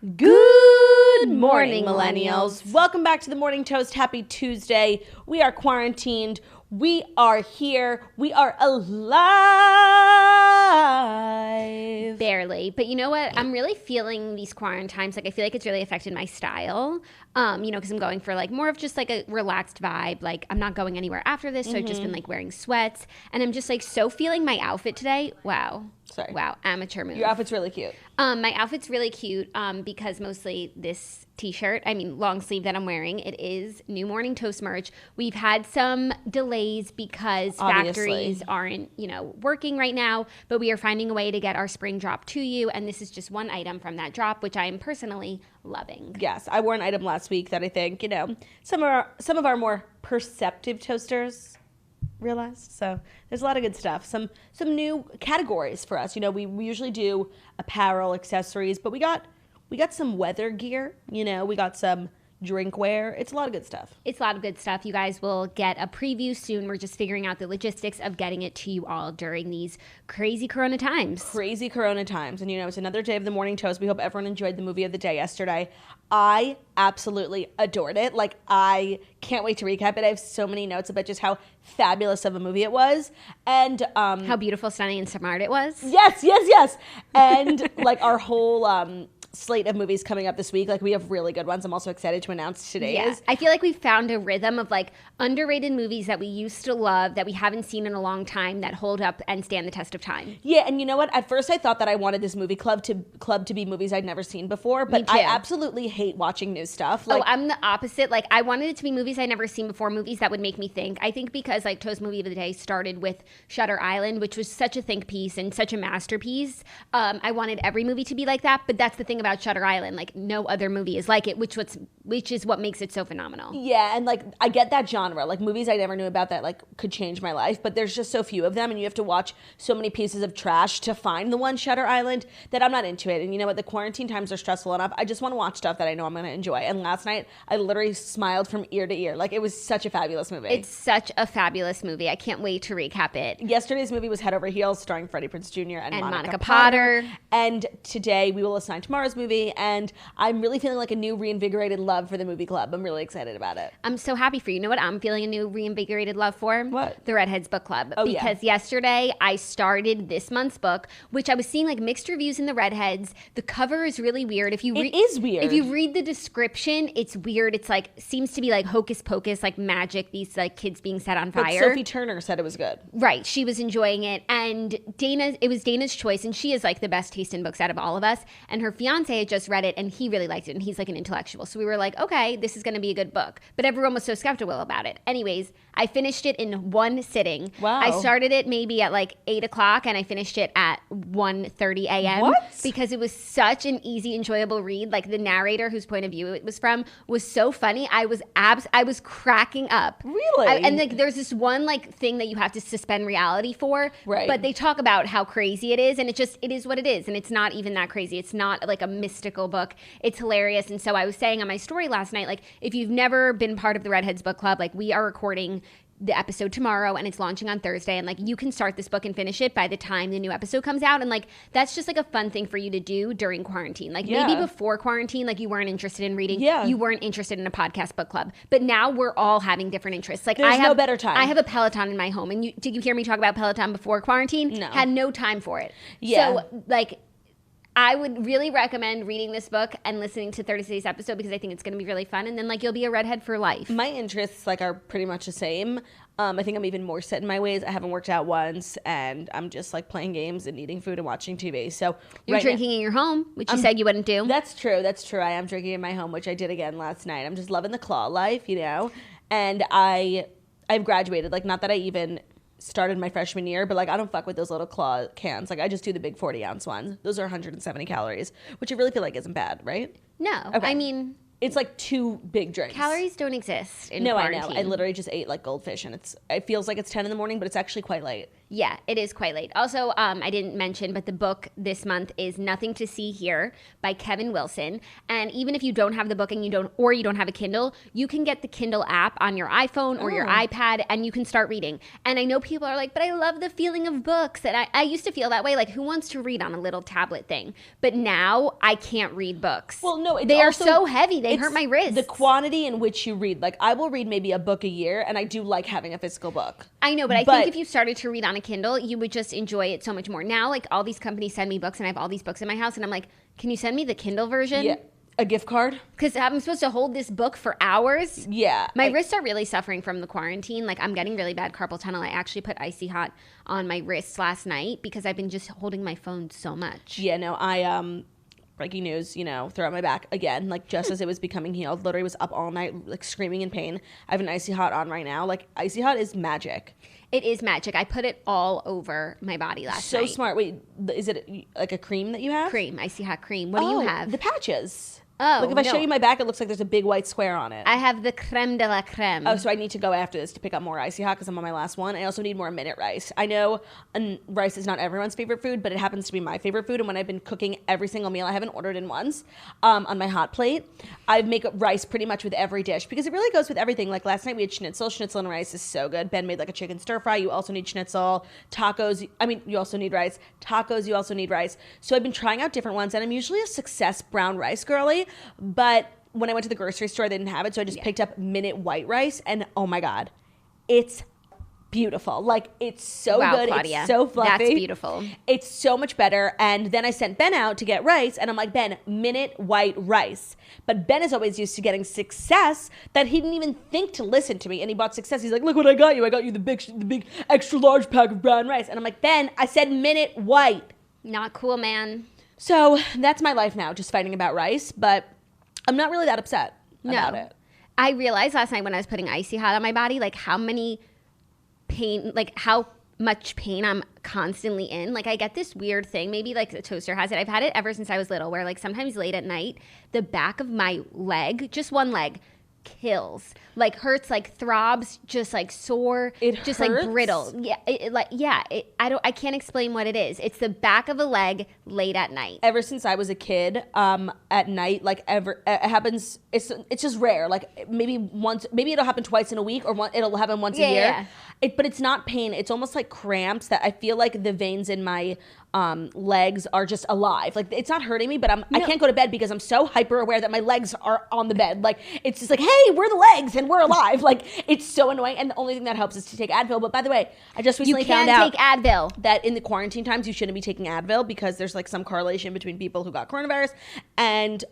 Good morning, millennials. Welcome back to the Morning Toast. Happy Tuesday. We are quarantined. We are here. We are alive. Barely. But you know what? I'm really feeling these quarantine times. Like, I feel like it's really affected my style. Because I'm going for like more of just like a relaxed vibe. Like, I'm not going anywhere after this. So I've just been like wearing sweats. And I'm just like so feeling my outfit today. Wow. Sorry. Wow. Amateur move. Your outfit's really cute. My outfit's really cute because mostly this t-shirt, long sleeve that I'm wearing, it is New Morning Toast merch. We've had some delays because factories aren't, working right now, but we are finding a way to get our spring drop to you. And this is just one item from that drop, which I am personally loving. Yes, I wore an item last week that I think, some of our more perceptive toasters realized. So there's a lot of good stuff. Some new categories for us. We usually do apparel, accessories, but we got some weather gear. We got some drinkware. It's a lot of good stuff. It's a lot of good stuff. You guys will get a preview soon. We're just figuring out the logistics of getting it to you all during these crazy Corona times. Crazy Corona times. And it's another day of the Morning Toast. We hope everyone enjoyed the movie of the day yesterday. I absolutely adored it. Like, I can't wait to recap it. I have so many notes about just how fabulous of a movie it was. And how beautiful, stunning, and smart it was. Yes. And like our whole slate of movies coming up this week. Like, we have really good ones. I'm also excited to announce today's. Yeah. I feel like we've found a rhythm of like underrated movies that we used to love that we haven't seen in a long time that hold up and stand the test of time. Yeah, and you know what? At first I thought that I wanted this movie club to be movies I'd never seen before, but I absolutely hate watching new stuff. Like, I'm the opposite. Like, I wanted it to be movies I'd never seen before, movies that would make me think. I think because like Toast Movie of the Day started with Shutter Island, which was such a think piece and such a masterpiece. I wanted every movie to be like that, but that's the thing about Shutter Island. Like, no other movie is like it, which is what makes it so phenomenal. Yeah, and like I get that genre, like movies I never knew about that like could change my life, but there's just so few of them, and you have to watch so many pieces of trash to find the one Shutter Island that I'm not into it. And you know what? The quarantine times are stressful enough. I just want to watch stuff that I know I'm going to enjoy. And last night I literally smiled from ear to ear. Like, it was such a fabulous movie. It's such a fabulous movie. I can't wait to recap it. Yesterday's movie was Head Over Heels, starring Freddie Prinze Jr. and Monica Potter. And today we will assign tomorrow's movie, and I'm really feeling like a new reinvigorated love for the movie club. I'm really excited about it. I'm so happy for you. You know what I'm feeling a new reinvigorated love for? What? The Redheads Book Club. Oh, because yesterday I started this month's book, which I was seeing like mixed reviews in the Redheads. The cover is really weird. It is weird. If you read the description, it's weird. It's like, seems to be like hocus pocus, like magic, these like kids being set on fire. But Sophie Turner said it was good. Right. She was enjoying it. And it was Dana's choice. And she is like the best taste in books out of all of us. And her fiance had just read it and he really liked it. And he's like an intellectual. So we were like, okay, this is going to be a good book. But everyone was so skeptical about it. Anyways, I finished it in one sitting. Wow. I started it maybe at like 8 o'clock and I finished it at 1:30 a.m. What? Because it was such an easy, enjoyable read. Like, the narrator whose point of view it was from was so funny. I was cracking up. Really? And like, there's this one like thing that you have to suspend reality for. Right. But they talk about how crazy it is, and it is what it is, and it's not even that crazy. It's not like a mystical book. It's hilarious. And so I was saying on my story last night, like, if you've never been part of the Redheads Book Club, like, we are recording the episode tomorrow and it's launching on Thursday, and like, you can start this book and finish it by the time the new episode comes out, and like, that's just like a fun thing for you to do during quarantine. Like, maybe before quarantine, like, you weren't interested in reading, you weren't interested in a podcast book club, but now we're all having different interests. Like, there's no better time. I have a Peloton in my home, and did you hear me talk about Peloton before quarantine? No. Had no time for it. Yeah. So like, I would really recommend reading this book and listening to Thursday's episode, because I think it's going to be really fun. And then like, you'll be a redhead for life. My interests like are pretty much the same. I think I'm even more set in my ways. I haven't worked out once, and I'm just like playing games and eating food and watching TV. So you're drinking in your home, which you said you wouldn't do. That's true. I am drinking in my home, which I did again last night. I'm just loving the claw life, And I've graduated. Like, not that I even started my freshman year, but like, I don't fuck with those little claw cans. Like, I just do the big 40-ounce ones. Those are 170 calories, which I really feel like isn't bad, right? No. Okay. I mean, it's like 2 big drinks. Calories don't exist in quarantine. quarantine. I know. I literally just ate like goldfish, and it feels like it's 10 in the morning, but it's actually quite late. Yeah, it is quite late. Also, I didn't mention, but the book this month is Nothing to See Here by Kevin Wilson. And even if you don't have the book and you don't have a Kindle, you can get the Kindle app on your iPhone or your iPad, and you can start reading. And I know people are like, but I love the feeling of books. And I used to feel that way. Like, who wants to read on a little tablet thing? But now I can't read books. Well, no, they are so heavy. They hurt my wrists. The quantity in which you read. Like, I will read maybe a book a year, and I do like having a physical book. I know, but I think if you started to read on a Kindle, you would just enjoy it so much more. Now, like, all these companies send me books, and I have all these books in my house, and I'm like, can you send me the Kindle version? Yeah. A gift card? Because I'm supposed to hold this book for hours. Yeah. My wrists are really suffering from the quarantine. Like, I'm getting really bad carpal tunnel. I actually put Icy Hot on my wrists last night because I've been just holding my phone so much. Yeah, no, I breaking news, throw out my back again, like just as it was becoming healed. Literally was up all night, like screaming in pain. I have an Icy Hot on right now. Like, Icy Hot is magic. It is magic. I put it all over my body last night. So smart. Wait, is it like a cream that you have? Cream, Icy Hot cream. What do you have? The patches. Oh, like if I show you my back, it looks like there's a big white square on it. I have the creme de la creme. Oh, so I need to go after this to pick up more Icy Hot because I'm on my last one. I also need more minute rice. I know rice is not everyone's favorite food, but it happens to be my favorite food. And when I've been cooking every single meal, I haven't ordered in once, on my hot plate, I make rice pretty much with every dish because it really goes with everything. Like last night we had schnitzel. Schnitzel and rice is so good. Ben made like a chicken stir fry. You also need schnitzel. Tacos. I mean, you also need rice. Tacos, you also need rice. So I've been trying out different ones, and I'm usually a success brown rice girly, but when I went to the grocery store, they didn't have it, so I just picked up minute white rice, and oh my God, it's beautiful. Like, it's so good. Claudia. It's so fluffy. That's beautiful. It's so much better. And then I sent Ben out to get rice, and I'm like, Ben, minute white rice. But Ben is always used to getting success that he didn't even think to listen to me, and he bought success. He's like, look what I got you. I got you the big extra large pack of brown rice. And I'm like, Ben, I said minute white. Not cool, man. So that's my life now, just fighting about rice, but I'm not really that upset about it. I realized last night when I was putting Icy Hot on my body, like how much pain I'm constantly in. Like, I get this weird thing, maybe like the toaster has it. I've had it ever since I was little, where like sometimes late at night, the back of my leg, just one leg, kills, like hurts, like throbs, just like sore, it just hurts? like brittle. I can't explain what it is. It's the back of a leg late at night. Ever since I was a kid, at night, like it happens. It's just rare. Like maybe it'll happen twice in a week, or it'll happen once a year. Yeah. But it's not pain. It's almost like cramps that I feel like the veins in my legs are just alive. Like, it's not hurting me, but I can't go to bed because I'm so hyper aware that my legs are on the bed. Like, it's just like, hey, we're the legs and we're alive. Like, it's so annoying. And the only thing that helps is to take Advil. But by the way, I just recently found out take Advil. that in the quarantine times you shouldn't be taking Advil because there's like some correlation between people who got coronavirus and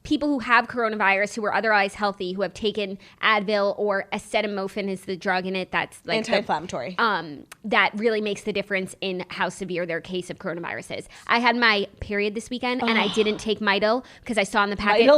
people who have coronavirus who are otherwise healthy, who have taken Advil, or acetaminophen is the drug in it that's like anti-inflammatory. That really makes the difference in how severe their case of coronavirus is. I had my period this weekend, and I didn't take Midol because I saw on the packet.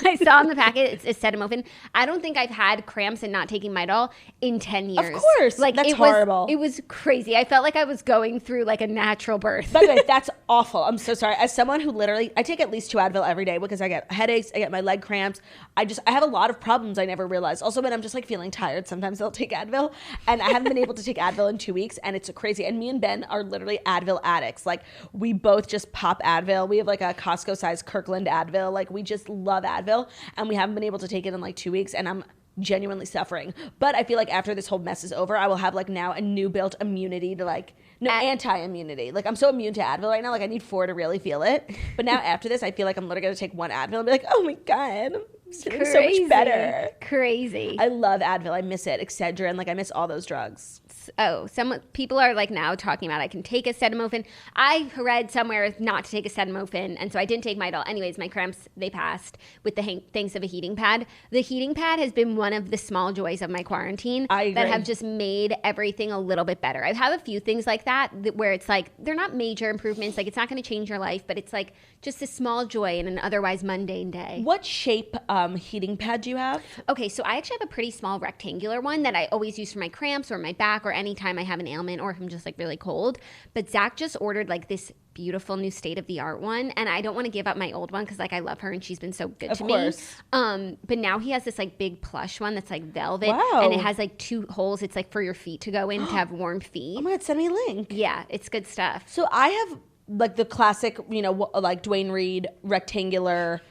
I saw on the packet it's acetaminophen. I don't think I've had cramps and not taking Midol in 10 years. Of course, like that's horrible. It was crazy. I felt like I was going through like a natural birth. By the way, that's awful. I'm so sorry. As someone who literally, I take at least 2 Advil every day because I get headaches, I get my leg cramps. I have a lot of problems I never realized. Also, when I'm just like feeling tired, sometimes I'll take Advil, and I haven't been able to take Advil in 2 weeks, and it's crazy. And me and Ben are literally Advil addicts. Like, we both just pop Advil. We have like a Costco-sized Kirkland Advil. Like, we just love Advil, and we haven't been able to take it in like 2 weeks, and I'm genuinely suffering. But I feel like after this whole mess is over, I will have like now a new built immunity to anti-immunity. Like, I'm so immune to Advil right now. Like, I need 4 to really feel it. But now after this, I feel like I'm literally going to take 1 Advil and be like, oh my God, I'm feeling so much better. Crazy. I love Advil. I miss it. Excedrin. Like, I miss all those drugs. Oh, some people are like now talking about I can take acetaminophen. I read somewhere not to take acetaminophen, and so I didn't take Midol. Anyways, my cramps, they passed with the thanks of a heating pad. The heating pad has been one of the small joys of my quarantine that have just made everything a little bit better. I have a few things like that where it's like they're not major improvements, like it's not going to change your life, but it's like just a small joy in an otherwise mundane day. What shape heating pad do you have? Okay, so I actually have a pretty small rectangular one that I always use for my cramps or my back or anytime I have an ailment or if I'm just like really cold. But Zach just ordered like this beautiful new state-of-the-art one, and I don't want to give up my old one because like I love her and she's been so good to me. But now he has this like big plush one that's like velvet, and it has like 2 holes. It's like for your feet to go in to have warm feet. Oh my God, send me a link. Yeah, it's good stuff. So I have like the classic, you know, like Dwayne Reed rectangular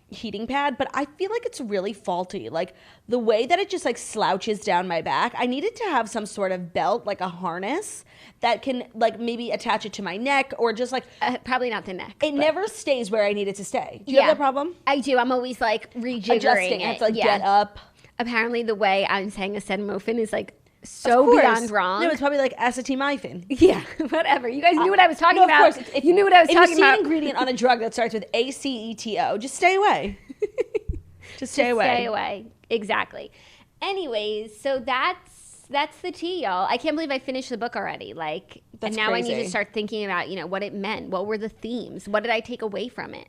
heating pad, but I feel like it's really faulty. Like the way that it just like slouches down my back, I needed to have some sort of belt, like a harness that can like maybe attach it to my neck or just like probably not the neck. It never stays where I need it to stay. Do you have that problem? I do. I'm always like rejiggering adjusting. I have to like get up. Apparently the way I'm saying acetaminophen is like so beyond wrong. No, it's probably like acetamiphen. Yeah, whatever. You guys knew what I was talking about. Of course. If you knew what I was talking about. If you see an ingredient on a drug that starts with ACETO, just stay away. Just stay away. Stay away. Exactly. Anyways, so that's the tea, y'all. I can't believe I finished the book already. Like, that's and now crazy. I need to start thinking about, you know, what it meant. What were the themes? What did I take away from it?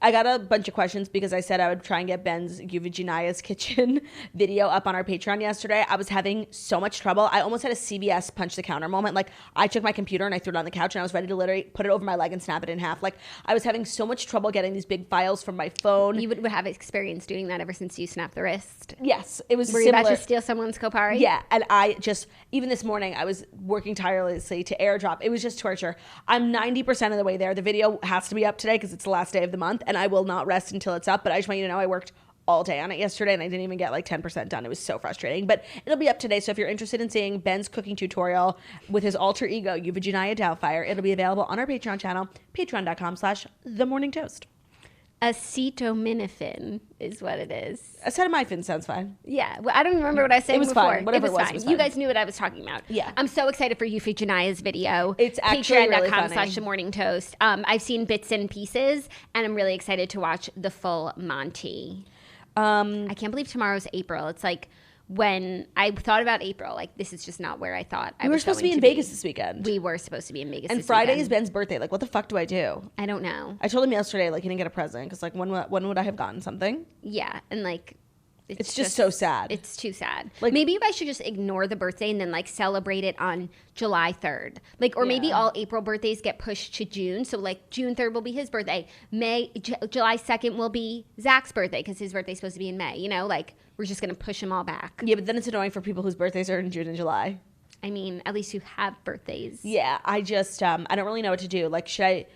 I got a bunch of questions because I said I would try and get Ben's Uvaginaya's Kitchen video up on our Patreon yesterday. I was having so much trouble. I almost had a CBS punch the counter moment. Like, I took my computer and I threw it on the couch and I was ready to literally put it over my leg and snap it in half. Like, I was having so much trouble getting these big files from my phone. You would have experience doing that ever since you snapped the wrist. Yes, it was Were similar. you about to steal someone's Kopari? Yeah, and I just, even this morning, I was working tirelessly to airdrop. It was just torture. I'm 90% of the way there. The video has to be up today because it's the last day of the month, and I will not rest until it's up. But I just want you to know I worked all day on it yesterday, and I didn't even get like 10% done. It was so frustrating. But it'll be up today, so if you're interested in seeing Ben's cooking tutorial with his alter ego, Uvaginiya Doubtfire, it'll be available on our Patreon channel, patreon.com/themorningtoast. Acetaminophen is what it is. Acetaminophen sounds fine. Yeah. Well, I don't remember what I was saying before. Fine. Whatever it was fine. was You fine. guys knew what I was talking about. Yeah. I'm so excited for Ufaginiya's video. It's actually really funny. Patreon.com/themorningtoast. I've seen bits and pieces, and I'm really excited to watch the full Monty. I can't believe tomorrow's April. It's like when I thought about April, like this is just not where I thought I was. We were supposed to be in Vegas this weekend. We were supposed to be in Vegas and this Friday weekend. is Ben's birthday. Like, what the fuck do I do? I don't know. I told him yesterday, like, he didn't get a present because, like, when would I have gotten something? Yeah, and like it's just so sad. It's too sad. Like, maybe I should just ignore the birthday and then like celebrate it on July 3rd. Like, or maybe all April birthdays get pushed to June. So like June 3rd will be his birthday. July 2nd will be Zach's birthday because his birthday's supposed to be in May. You know, like we're just going to push them all back. Yeah, but then it's annoying for people whose birthdays are in June and July. I mean, at least you have birthdays. Yeah, I just, I don't really know what to do. Like, should I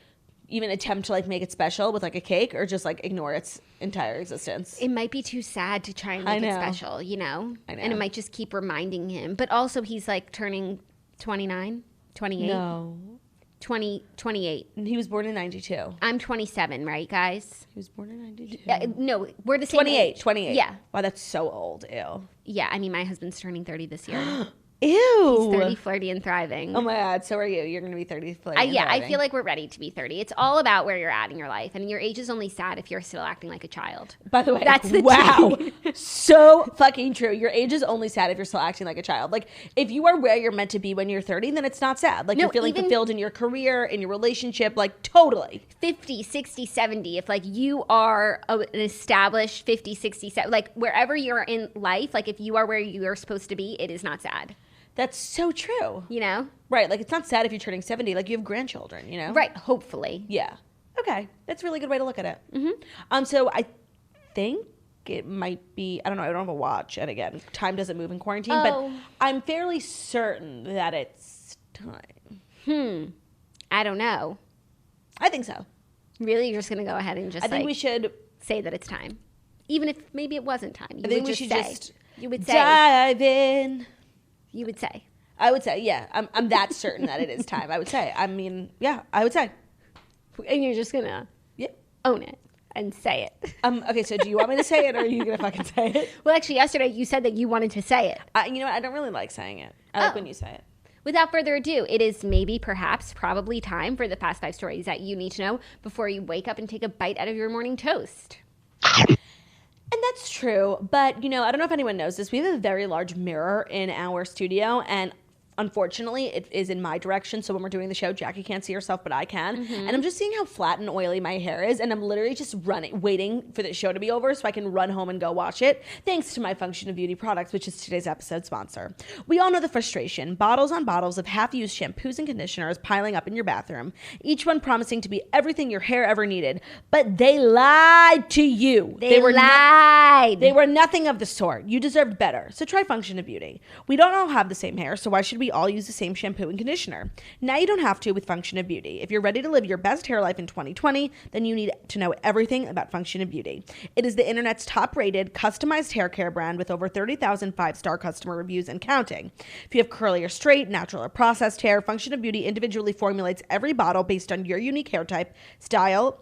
even attempt to like make it special with like a cake or just like ignore its entire existence? It might be too sad to try and make it special, you know? I know. And it might just keep reminding him. But also he's like turning 29, 28. No. 28. He was born in 92. I'm 27, right, guys? He was born in 92. No, we're the same 28, age. 28. Yeah. Wow, that's so old. Ew. Yeah, I mean, my husband's turning 30 this year. Ew. He's 30, flirty, and thriving. Oh my God, so are you. You're going to be 30, flirty, and yeah, thriving. I feel like we're ready to be 30. It's all about where you're at in your life. And your age is only sad if you're still acting like a child. By the way, that's the wow. So fucking true. Your age is only sad if you're still acting like a child. Like, if you are where you're meant to be when you're 30, then it's not sad. Like, you're feeling fulfilled in your career, in your relationship, like, totally. 50, 60, 70. If, like, you are an established 50, 60, 70, like, wherever you're in life, like, if you are where you're supposed to be, it is not sad. That's so true. You know? Right. Like, it's not sad if you're turning 70. Like, you have grandchildren, you know? Right. Hopefully. Yeah. Okay. That's a really good way to look at it. Mm-hmm. So I think it might be, I don't know, I don't have a watch. And again, time doesn't move in quarantine, but I'm fairly certain that it's time. I don't know. I think so. Really? You're just going to go ahead and just, I think we should say that it's time. Even if maybe it wasn't time. I think we should just you would say. Dive in. You would say. I would say, yeah. I'm that certain that it is time. I would say. I mean, yeah, I would say. And you're just going to own it and say it. Okay, so do you want me to say it or are you going to fucking say it? Well, actually, yesterday you said that you wanted to say it. You know what? I don't really like saying it. I like when you say it. Without further ado, it is maybe, perhaps, probably time for the fast 5 stories that you need to know before you wake up and take a bite out of your morning toast. And that's true, but, you know, I don't know if anyone knows this. We have a very large mirror in our studio, and unfortunately, it is in my direction. So when we're doing the show, Jackie can't see herself, but I can. And I'm just seeing how flat and oily my hair is. And I'm literally just waiting for the show to be over so I can run home and go watch it. Thanks to my Function of Beauty products, which is today's episode sponsor. We all know the frustration. Bottles on bottles of half-used shampoos and conditioners piling up in your bathroom. Each one promising to be everything your hair ever needed. But they lied to you. They lied. They were nothing of the sort. You deserved better. So try Function of Beauty. We don't all have the same hair, so why should we all use the same shampoo and conditioner? Now you don't have to with Function of Beauty. If you're ready to live your best hair life in 2020, then you need to know everything about Function of Beauty. It is the internet's top-rated, customized hair care brand with over 30,000 five-star customer reviews and counting. If you have curly or straight, natural or processed hair, Function of Beauty individually formulates every bottle based on your unique hair type, style,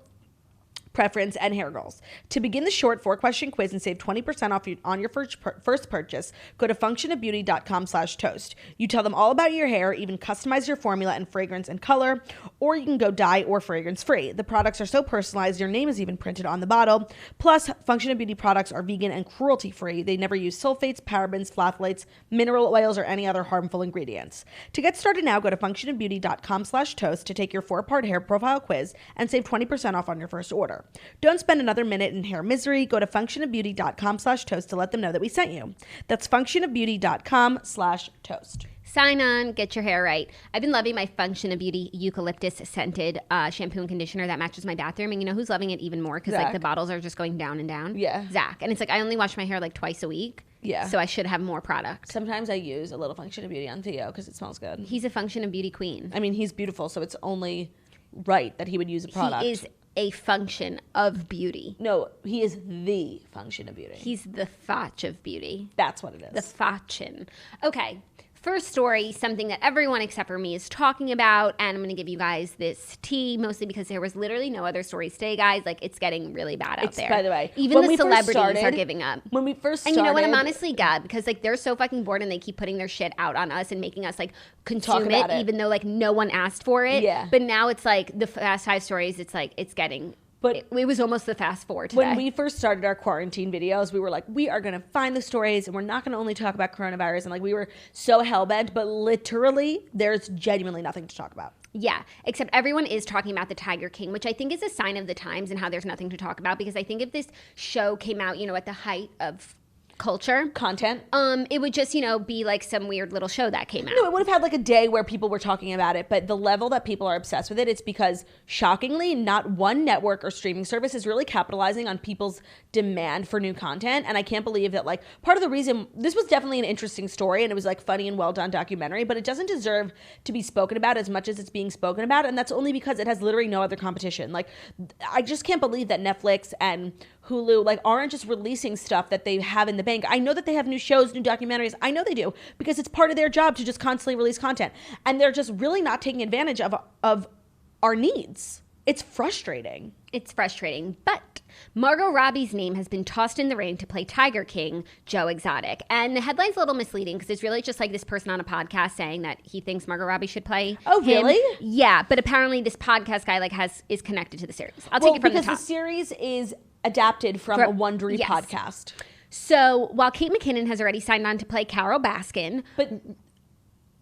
preference, and hair goals. To begin the short 4-question quiz and save 20% off on your first purchase, go to functionofbeauty.com/toast. You tell them all about your hair, even customize your formula and fragrance and color, or you can go dye or fragrance free. The products are so personalized, your name is even printed on the bottle. Plus, Function of Beauty products are vegan and cruelty free. They never use sulfates, parabens, phthalates, mineral oils, or any other harmful ingredients. To get started now, go to functionofbeauty.com/toast to take your 4-part hair profile quiz and save 20% off on your first order. Don't spend another minute in hair misery. Go to functionofbeauty.com/toast to let them know that we sent you. That's functionofbeauty.com/toast. Sign on, get your hair right. I've been loving my Function of Beauty eucalyptus scented shampoo and conditioner that matches my bathroom. And you know who's loving it even more? Because like the bottles are just going down and down. Yeah. Zach. And it's like I only wash my hair like twice a week. Yeah. So I should have more product. Sometimes I use a little Function of Beauty on Theo because it smells good. He's a Function of Beauty queen. I mean, he's beautiful, so it's only right that he would use a product. He is a function of beauty. No, he is the Function of Beauty. He's the fotch of beauty. That's what it is. The fotchin. Okay. First story, something that everyone except for me is talking about, and I'm going to give you guys this tea, mostly because there was literally no other stories today, guys. Like, it's getting really bad out there. By the way, even the celebrities are giving up. When we first started. And you know what? I'm honestly glad, because, like, they're so fucking bored, and they keep putting their shit out on us and making us, like, consume it, even though, like, no one asked for it. Yeah. But now it's, like, the Fast 5 stories, it's, like, it's getting... But it was almost the Fast 4 today. When we first started our quarantine videos, we were like, we are going to find the stories and we're not going to only talk about coronavirus. And like, we were so hellbent, but literally there's genuinely nothing to talk about. Yeah, except everyone is talking about the Tiger King, which I think is a sign of the times and how there's nothing to talk about. Because I think if this show came out, you know, at the height of content, it would just, you know, be like some weird little show that came out. No, it would have had like a day where people were talking about it, but the level that people are obsessed with it, it's because shockingly not one network or streaming service is really capitalizing on people's demand for new content. And I can't believe that, like, part of the reason this was definitely an interesting story and it was like funny and well done documentary, but it doesn't deserve to be spoken about as much as it's being spoken about. And that's only because it has literally no other competition. Like, I just can't believe that Netflix and Hulu like aren't just releasing stuff that they have in the bank. I know that they have new shows, new documentaries. I know they do, because it's part of their job to just constantly release content. And they're just really not taking advantage of our needs. It's frustrating. It's frustrating. But Margot Robbie's name has been tossed in the ring to play Tiger King, Joe Exotic. And the headline's a little misleading because it's really just like this person on a podcast saying that he thinks Margot Robbie should play Oh, him. really? Yeah, but apparently this podcast guy like is connected to the series. I'll take it from the top. Because the series is adapted from a Wondery podcast. So while Kate McKinnon has already signed on to play Carol Baskin, but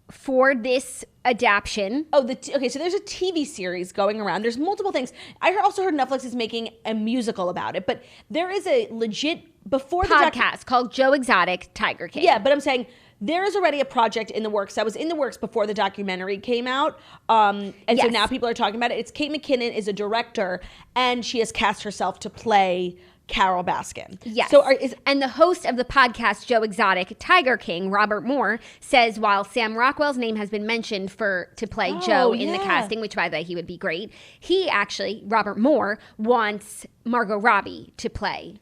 for this adaptation. Okay, so there's a TV series going around. There's multiple things. I also heard Netflix is making a musical about it, but there is a legit podcast called Joe Exotic, Tiger King. Yeah, but I'm saying there is already a project in the works that was in the works before the documentary came out. So now people are talking about it. It's Kate McKinnon is a director, and she has cast herself to play Carol Baskin. Yes. So and the host of the podcast, Joe Exotic, Tiger King, Robert Moore, says while Sam Rockwell's name has been mentioned to play Joe in the casting, which by the way, he would be great, he actually, Robert Moore, wants Margot Robbie to play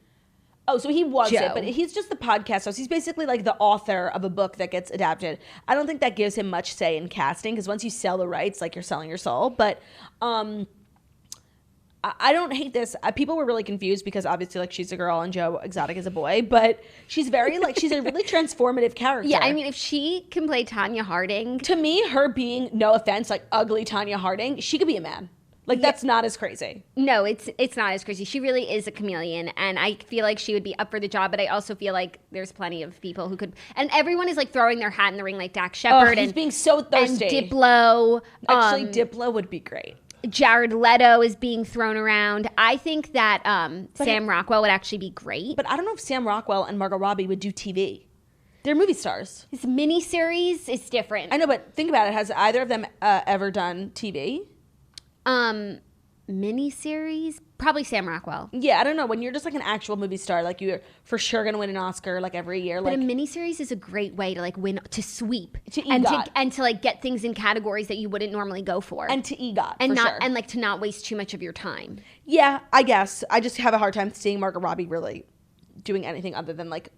so he wants Joe. it, but he's just the podcast host. He's basically like the author of a book that gets adapted. I don't think that gives him much say in casting, because once you sell the rights, like, you're selling your soul. But I don't hate this. People were really confused because obviously, like, she's a girl and Joe Exotic is a boy, but she's very, like, she's a really transformative character. Yeah, I mean, if she can play Tanya Harding. To me, her being, no offense, like, ugly Tanya Harding, she could be a man. Like, that's not as crazy. No, it's not as crazy. She really is a chameleon, and I feel like she would be up for the job, but I also feel like there's plenty of people who could. And everyone is, like, throwing their hat in the ring, like Dax Shepard. He's being so thirsty. And Diplo. Actually, Diplo would be great. Jared Leto is being thrown around. I think that Sam Rockwell would actually be great. But I don't know if Sam Rockwell and Margot Robbie would do TV. They're movie stars. His miniseries is different. I know, but think about it. Has either of them ever done TV? Miniseries? Probably Sam Rockwell. Yeah, I don't know. When you're just like an actual movie star, like you're for sure gonna win an Oscar like every year. But like a miniseries is a great way to like win, to sweep, to and EGOT. to like get things in categories that you wouldn't normally go for, and to EGOT and for not sure. and like to not waste too much of your time. Yeah, I guess I just have a hard time seeing Margot Robbie really doing anything other than like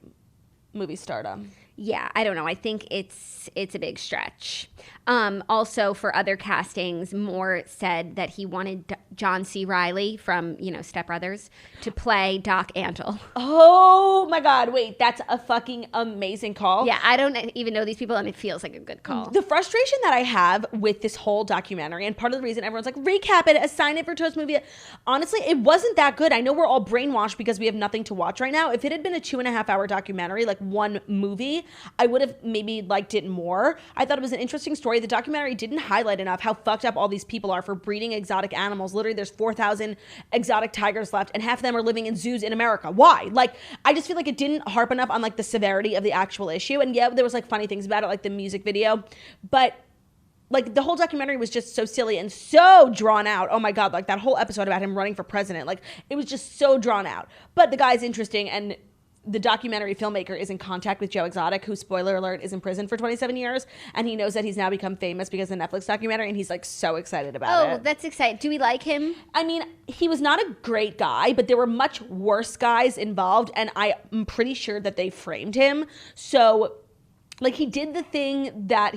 movie stardom. Yeah, I don't know. I think it's a big stretch. Also, for other castings, Moore said that he wanted John C. Reilly from, Step Brothers to play Doc Antle. Oh my God, wait, that's a fucking amazing call. Yeah, I don't even know these people, and it feels like a good call. The frustration that I have with this whole documentary, and part of the reason everyone's like, recap it, assign it for Toast Movie, honestly, it wasn't that good. I know we're all brainwashed because we have nothing to watch right now. If it had been a 2.5-hour documentary, like one movie, I would have maybe liked it more. I thought it was an interesting story. The documentary didn't highlight enough how fucked up all these people are for breeding exotic animals. Literally, there's 4,000 exotic tigers left, and half of them are living in zoos in America. Why? Like, I just feel like it didn't harp enough on like the severity of the actual issue. And yeah, there was like funny things about it, like the music video, but like the whole documentary was just so silly and so drawn out. Oh my God, like that whole episode about him running for president, like it was just so drawn out. But the guy's interesting, and the documentary filmmaker is in contact with Joe Exotic, who, spoiler alert, is in prison for 27 years. And he knows that he's now become famous because of the Netflix documentary. And he's like so excited about it. Oh, that's exciting. Do we like him? I mean, he was not a great guy, but there were much worse guys involved. And I'm pretty sure that they framed him. So like he did the thing that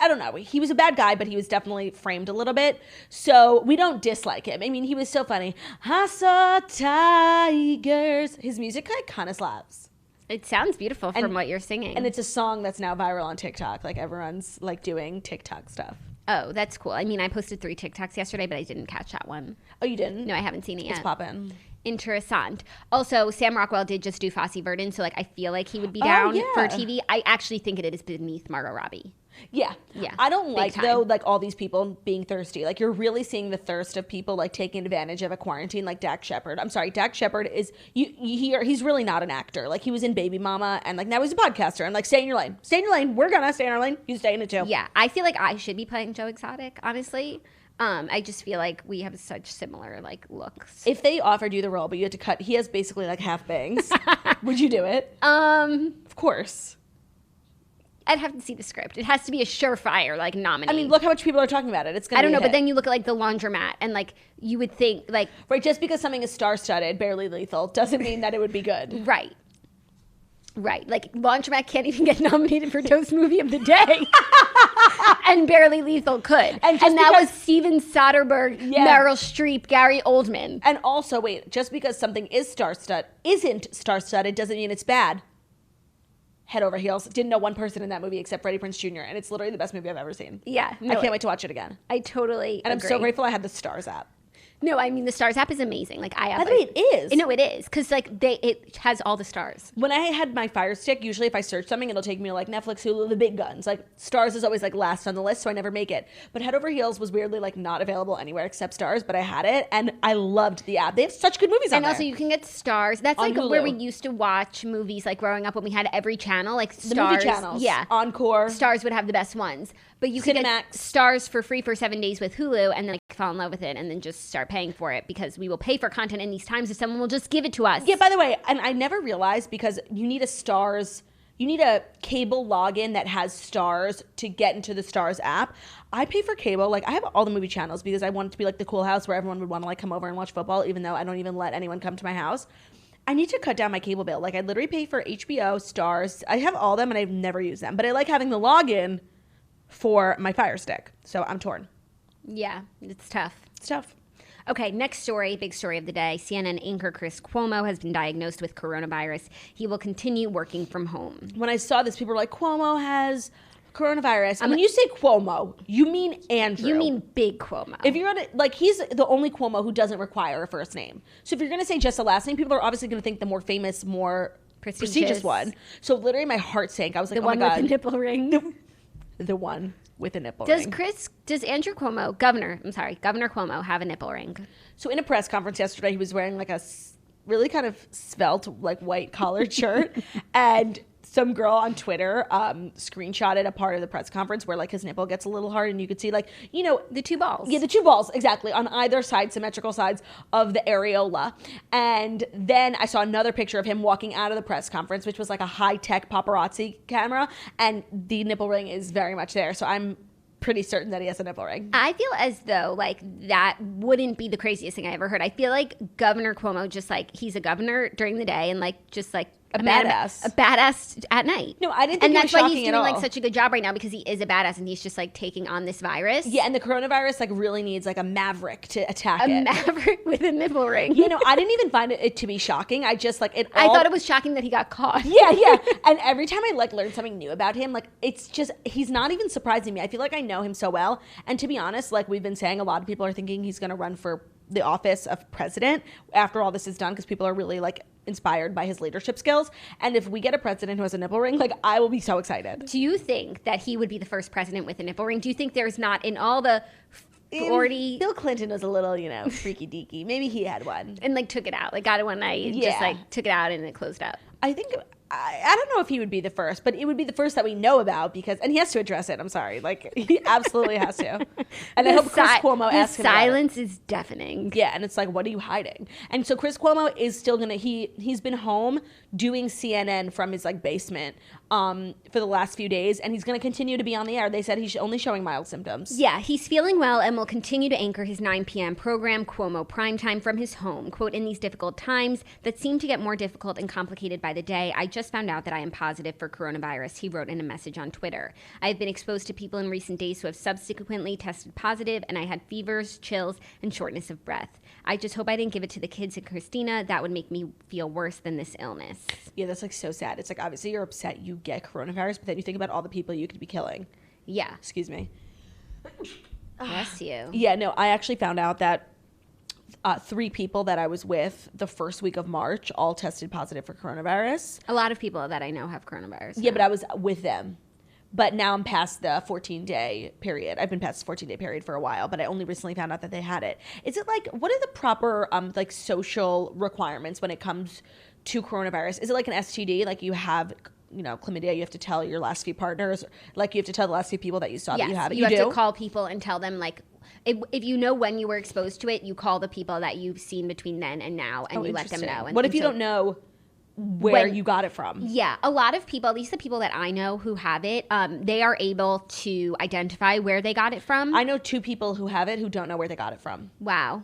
I don't know, he was a bad guy, but he was definitely framed a little bit. So we don't dislike him. I mean, he was so funny. I saw tigers. His music kind of slaps. It sounds beautiful from what you're singing. And it's a song that's now viral on TikTok. Like everyone's like doing TikTok stuff. Oh, that's cool. I mean, I posted 3 TikToks yesterday, but I didn't catch that one. Oh, you didn't? No, I haven't seen it yet. It's poppin'. Interessant. Also, Sam Rockwell did just do Fosse Verdon, so like I feel like he would be down for TV. I actually think it is beneath Margot Robbie. Yeah. I don't like though like all these people being thirsty. Like you're really seeing the thirst of people like taking advantage of a quarantine. Like Dax Shepard. I'm sorry, Dax Shepard is he's really not an actor. Like he was in Baby Mama, and like now he's a podcaster. And like stay in your lane. Stay in your lane. We're gonna stay in our lane. You stay in it too. Yeah, I feel like I should be playing Joe Exotic, honestly. I just feel like we have such similar like looks. If they offered you the role, but you had to cut, he has basically like half bangs. Would you do it? Of course. I'd have to see the script. It has to be a surefire like nominee. I mean, look how much people are talking about it. It's gonna. I don't know, but then you look at like the Laundromat, and like you would think like right, just because something is star-studded, barely lethal, doesn't mean that it would be good. Right. Like Laundromat can't even get nominated for Toast Movie of the Day. And Barely Lethal could. And that was Steven Soderbergh, Meryl Streep, Gary Oldman. And also, wait, just because something is isn't star-studded doesn't mean it's bad. Head over heels. Didn't know one person in that movie except Freddie Prinze Jr. And it's literally the best movie I've ever seen. Yeah. I can't wait to watch it again. I totally And agree. I'm so grateful I had the Stars app. No, I mean the Stars app is amazing. Like I have. By the way, it is. No, it is because like it has all the stars. When I had my Fire Stick, usually if I search something, it'll take me to like Netflix, Hulu, the big guns. Like Stars is always like last on the list, so I never make it. But Head Over Heels was weirdly like not available anywhere except Stars, but I had it and I loved the app. They have such good movies on there. And also you can get Stars. That's on like Hulu. Where we used to watch movies like growing up when we had every channel, like Stars. The movie channels. Yeah. Encore. Stars would have the best ones. But you can get Stars for free for 7 days with Hulu and then fall in love with it and then just start paying for it because we will pay for content in these times if someone will just give it to us. Yeah, by the way, and I never realized because you need a cable login that has Stars to get into the Stars app. I pay for cable. Like I have all the movie channels because I want it to be like the cool house where everyone would want to like come over and watch football, even though I don't even let anyone come to my house. I need to cut down my cable bill. Like I literally pay for HBO, Stars. I have all of them and I've never used them, but I like having the login for my Fire Stick. So I'm torn. Yeah, it's tough. It's tough. Okay, next story, big story of the day. CNN anchor Chris Cuomo has been diagnosed with coronavirus. He will continue working from home. When I saw this, people were like, Cuomo has coronavirus. And when you say Cuomo, you mean Andrew. You mean big Cuomo. If you're gonna, like, he's the only Cuomo who doesn't require a first name. So if you're gonna say just a last name, people are obviously gonna think the more famous, more prestigious one. So literally my heart sank. I was like, the one my God. with the nipple ring. The one with a nipple ring. Does Andrew Cuomo, Governor Cuomo, have a nipple ring? So in a press conference yesterday, he was wearing like a really kind of svelte, like white collared shirt. And some girl on Twitter screenshotted a part of the press conference where like his nipple gets a little hard and you could see like, you know, the two balls. Yeah, the two balls, exactly, on either side, symmetrical sides of the areola. And then I saw another picture of him walking out of the press conference, which was like a high-tech paparazzi camera. And the nipple ring is very much there. So I'm pretty certain that he has a nipple ring. I feel as though like that wouldn't be the craziest thing I ever heard. I feel like Governor Cuomo just like he's a governor during the day and like just like a badass at night. No, I didn't think and it that's was why shocking he's at doing all. like such a good job right now because he is a badass and he's just like taking on this virus. Yeah, and the coronavirus like really needs like a maverick to attack a it. Maverick with a nipple ring. You know, I didn't even find it to be shocking. I just like it. I thought it was shocking that he got caught. Yeah. And every time I like learn something new about him, like it's just he's not even surprising me. I feel like I know him so well. And to be honest, like we've been saying, a lot of people are thinking he's going to run for the office of president after all this is done because people are really like inspired by his leadership skills. And if we get a president who has a nipple ring, like I will be so excited. Do you think that he would be the first president with a nipple ring? Do you think there's not in all the 40... Bill Clinton was a little, you know, freaky deaky. Maybe he had one. And like took it out. Like got it one night and just like took it out and it closed up. I think... I don't know if he would be the first, but it would be the first that we know about because, and he has to address it. I'm sorry. Like, he absolutely has to. And I hope Chris Cuomo asks him about it. The silence is deafening. Yeah, and it's like, what are you hiding? And so Chris Cuomo is still gonna, he's been home doing CNN from his like basement for the last few days, and he's gonna continue to be on the air. They said he's only showing mild symptoms. Yeah, he's feeling well and will continue to anchor his 9 p.m. program, Cuomo Primetime, from his home. Quote, in these difficult times that seem to get more difficult and complicated by the day, I just found out that I am positive for coronavirus, he wrote in a message on Twitter. I have been exposed to people in recent days who have subsequently tested positive, and I had fevers, chills, and shortness of breath. I just hope I didn't give it to the kids and Christina. That would make me feel worse than this illness. Yeah, that's like so sad. It's like obviously you're upset you get coronavirus, but then you think about all the people you could be killing. Yeah. Excuse me. Bless you. Yeah, no, I actually found out that 3 people that I was with the first week of March all tested positive for coronavirus. A lot of people that I know have coronavirus. Yeah, but I was with them. But now I'm past the 14-day period. I've been past the 14-day period for a while, but I only recently found out that they had it. Is it like, what are the proper like social requirements when it comes to coronavirus? Is it like an STD? Like you have, you know, chlamydia, you have to tell your last few partners, like you have to tell the last few people that you saw that you have it. You have to call people and tell them like, if you know when you were exposed to it, you call the people that you've seen between then and now, and you let them know. And, what if you don't know where you got it from? Yeah, a lot of people, at least the people that I know who have it, they are able to identify where they got it from. I know 2 people who have it who don't know where they got it from. Wow.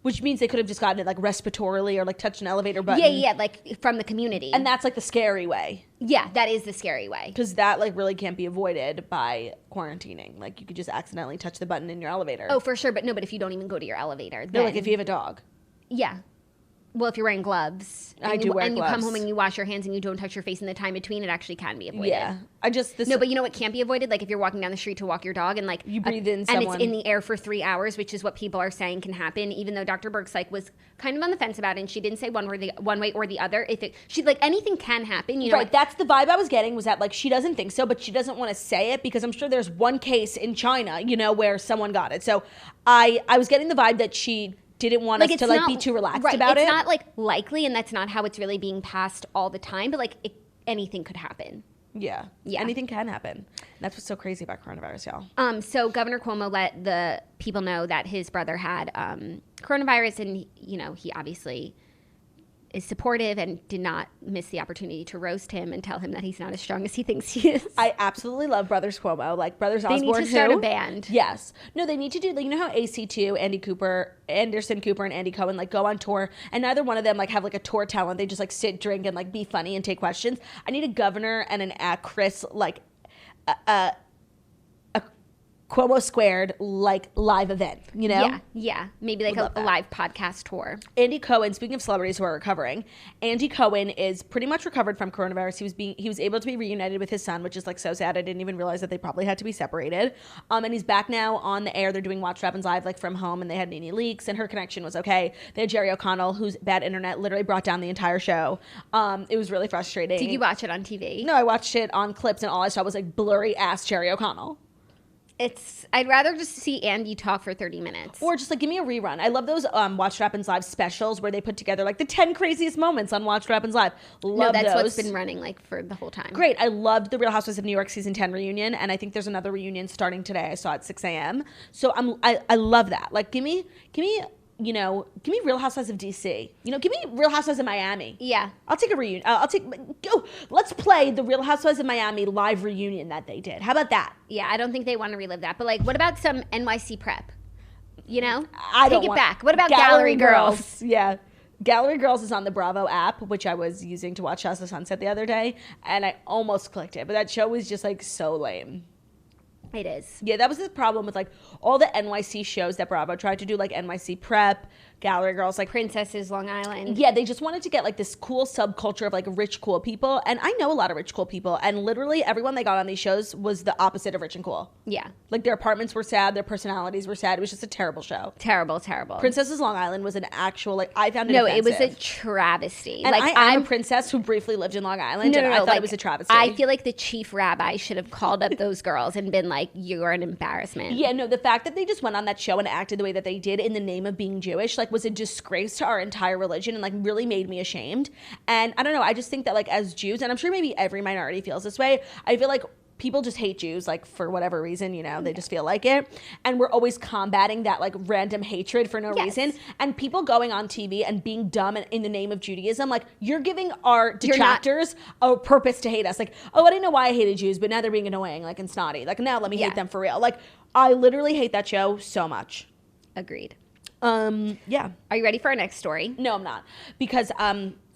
Which means they could have just gotten it like respiratorily or like touched an elevator button. Yeah, like from the community. And that's like the scary way. Yeah, that is the scary way. Because that like really can't be avoided by quarantining. Like you could just accidentally touch the button in your elevator. Oh, for sure. But no, but if you don't even go to your elevator. No, like if you have a dog. Yeah. Well, if you're wearing gloves, I do wear gloves. And you come home and you wash your hands and you don't touch your face in the time between, it actually can be avoided. Yeah, No, but you know what can't be avoided? Like if you're walking down the street to walk your dog and like you breathe in someone, and it's in the air for 3 hours, which is what people are saying can happen. Even though Dr. Birx like was kind of on the fence about it, and she didn't say one way or the other. She like anything can happen. You know, right? That's the vibe I was getting, was that like she doesn't think so, but she doesn't want to say it because I'm sure there's one case in China, you know, where someone got it. So I was getting the vibe that she didn't want us to like be too relaxed about it. It's not like likely, and that's not how it's really being passed all the time, but like anything could happen. Yeah. Anything can happen. That's what's so crazy about coronavirus, y'all. So Governor Cuomo let the people know that his brother had coronavirus, and you know, he obviously is supportive and did not miss the opportunity to roast him and tell him that he's not as strong as he thinks he is. I absolutely love Brothers Cuomo, like Brothers Osborne. They need to start a band. Yes. No, they need to do, like, you know how AC2, Anderson Cooper and Andy Cohen like go on tour, and neither one of them like have like a tour talent. They just like sit, drink, and like be funny and take questions. I need a governor and an Chris like Cuomo Squared, like, live event, you know? Yeah. Maybe like a live podcast tour. Andy Cohen, speaking of celebrities who are recovering, Andy Cohen is pretty much recovered from coronavirus. He was able to be reunited with his son, which is like so sad. I didn't even realize that they probably had to be separated. And he's back now on the air. They're doing Watch What Happens Live, like, from home, and they had Nene Leakes, and her connection was okay. They had Jerry O'Connell, whose bad internet literally brought down the entire show. It was really frustrating. Did you watch it on TV? No, I watched it on clips, and all I saw was like blurry ass Jerry O'Connell. I'd rather just see Andy talk for 30 minutes. Or just like give me a rerun. I love those Watch What Happens Live specials where they put together like the 10 craziest moments on Watch What Happens Live. Love that's those. what's been running like for the whole time. Great. I loved the Real Housewives of New York season 10 reunion, and I think there's another reunion starting today. I saw it at 6 a.m. So I love that. Like give me Real Housewives of DC. Give me Real Housewives of Miami. Yeah. I'll take a reunion. Let's play the Real Housewives of Miami live reunion that they did. How about that? Yeah, I don't think they want to relive that. But like, what about some NYC prep? Take it back. What about Gallery Girls? Yeah. Gallery Girls is on the Bravo app, which I was using to watch House of Sunset the other day, and I almost clicked it. But that show was just like so lame. It is. Yeah, that was the problem with like all the NYC shows that Bravo tried to do, like NYC Prep, Gallery Girls, like Princesses, Long Island. Yeah, they just wanted to get like this cool subculture of like rich, cool people. And I know a lot of rich, cool people. And literally everyone they got on these shows was the opposite of rich and cool. Yeah. Like their apartments were sad, their personalities were sad. It was just a terrible show. Terrible. Princesses Long Island was an actual, like, I found it offensive. offensive. It was a travesty. And like, I'm a princess who briefly lived in Long Island, and I thought it was a travesty. I feel like the chief rabbi should have called up those girls and been like, you're an embarrassment. Yeah, no, the fact that they just went on that show and acted the way that they did in the name of being Jewish, like, was a disgrace to our entire religion and, like, really made me ashamed. And I don't know, I just think that, like, as Jews, and I'm sure maybe every minority feels this way, I feel like people just hate Jews, like, for whatever reason, they just feel like it. And we're always combating that, like, random hatred for no reason. And people going on TV and being dumb in the name of Judaism, like, you're giving our detractors a purpose to hate us. Like, oh, I didn't know why I hated Jews, but now they're being annoying, like, and snotty. Like, now let me hate them for real. Like, I literally hate that show so much. Agreed. Yeah. Are you ready for our next story? No, I'm not. Because,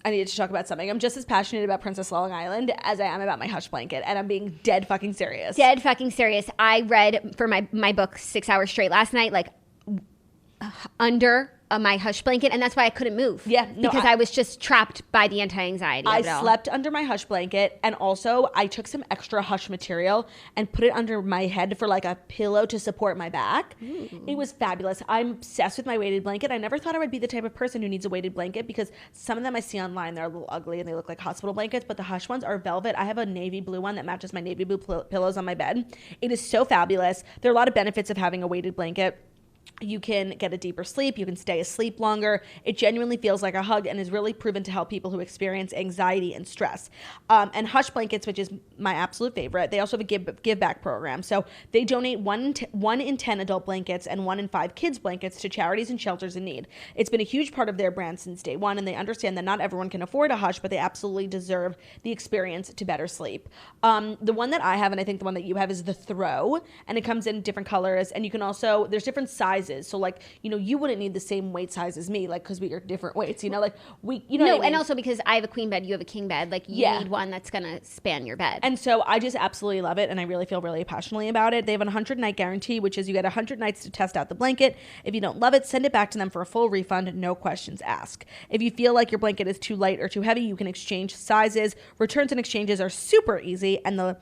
I needed to talk about something. I'm just as passionate about Princess Long Island as I am about my hush blanket, and I'm being dead fucking serious. Dead fucking serious. I read for my book 6 hours straight last night, like under my hush blanket, and that's why I couldn't move. Yeah, no, because I was just trapped by the anti-anxiety. I slept under my hush blanket, and also I took some extra hush material and put it under my head for like a pillow to support my back. It was fabulous. I'm obsessed with my weighted blanket. I never thought I would be the type of person who needs a weighted blanket, because some of them I see online, they're a little ugly and they look like hospital blankets, but the hush ones are velvet. I have a navy blue one that matches my navy blue pillows on my bed. It is so fabulous. There are a lot of benefits of having a weighted blanket. You can get a deeper sleep. You can stay asleep longer. It genuinely feels like a hug and is really proven to help people who experience anxiety and stress. And Hush Blankets, which is my absolute favorite, they also have a give back program. So they donate 1 in 10 adult blankets and 1 in 5 kids blankets to charities and shelters in need. It's been a huge part of their brand since day one, and they understand that not everyone can afford a Hush, but they absolutely deserve the experience to better sleep. The one that I have, and I think the one that you have, is the Throw, and it comes in different colors, and you can also, there's different sizes. So like, you wouldn't need the same weight size as me, like, because we are different weights, like we, No, what I mean? and also because I have a queen bed, you have a king bed, like you need one that's going to span your bed. And so I just absolutely love it, and I really feel really passionately about it. They have a 100-night guarantee, which is you get 100 nights to test out the blanket. If you don't love it, send it back to them for a full refund, no questions asked. If you feel like your blanket is too light or too heavy, you can exchange sizes. Returns and exchanges are super easy, and the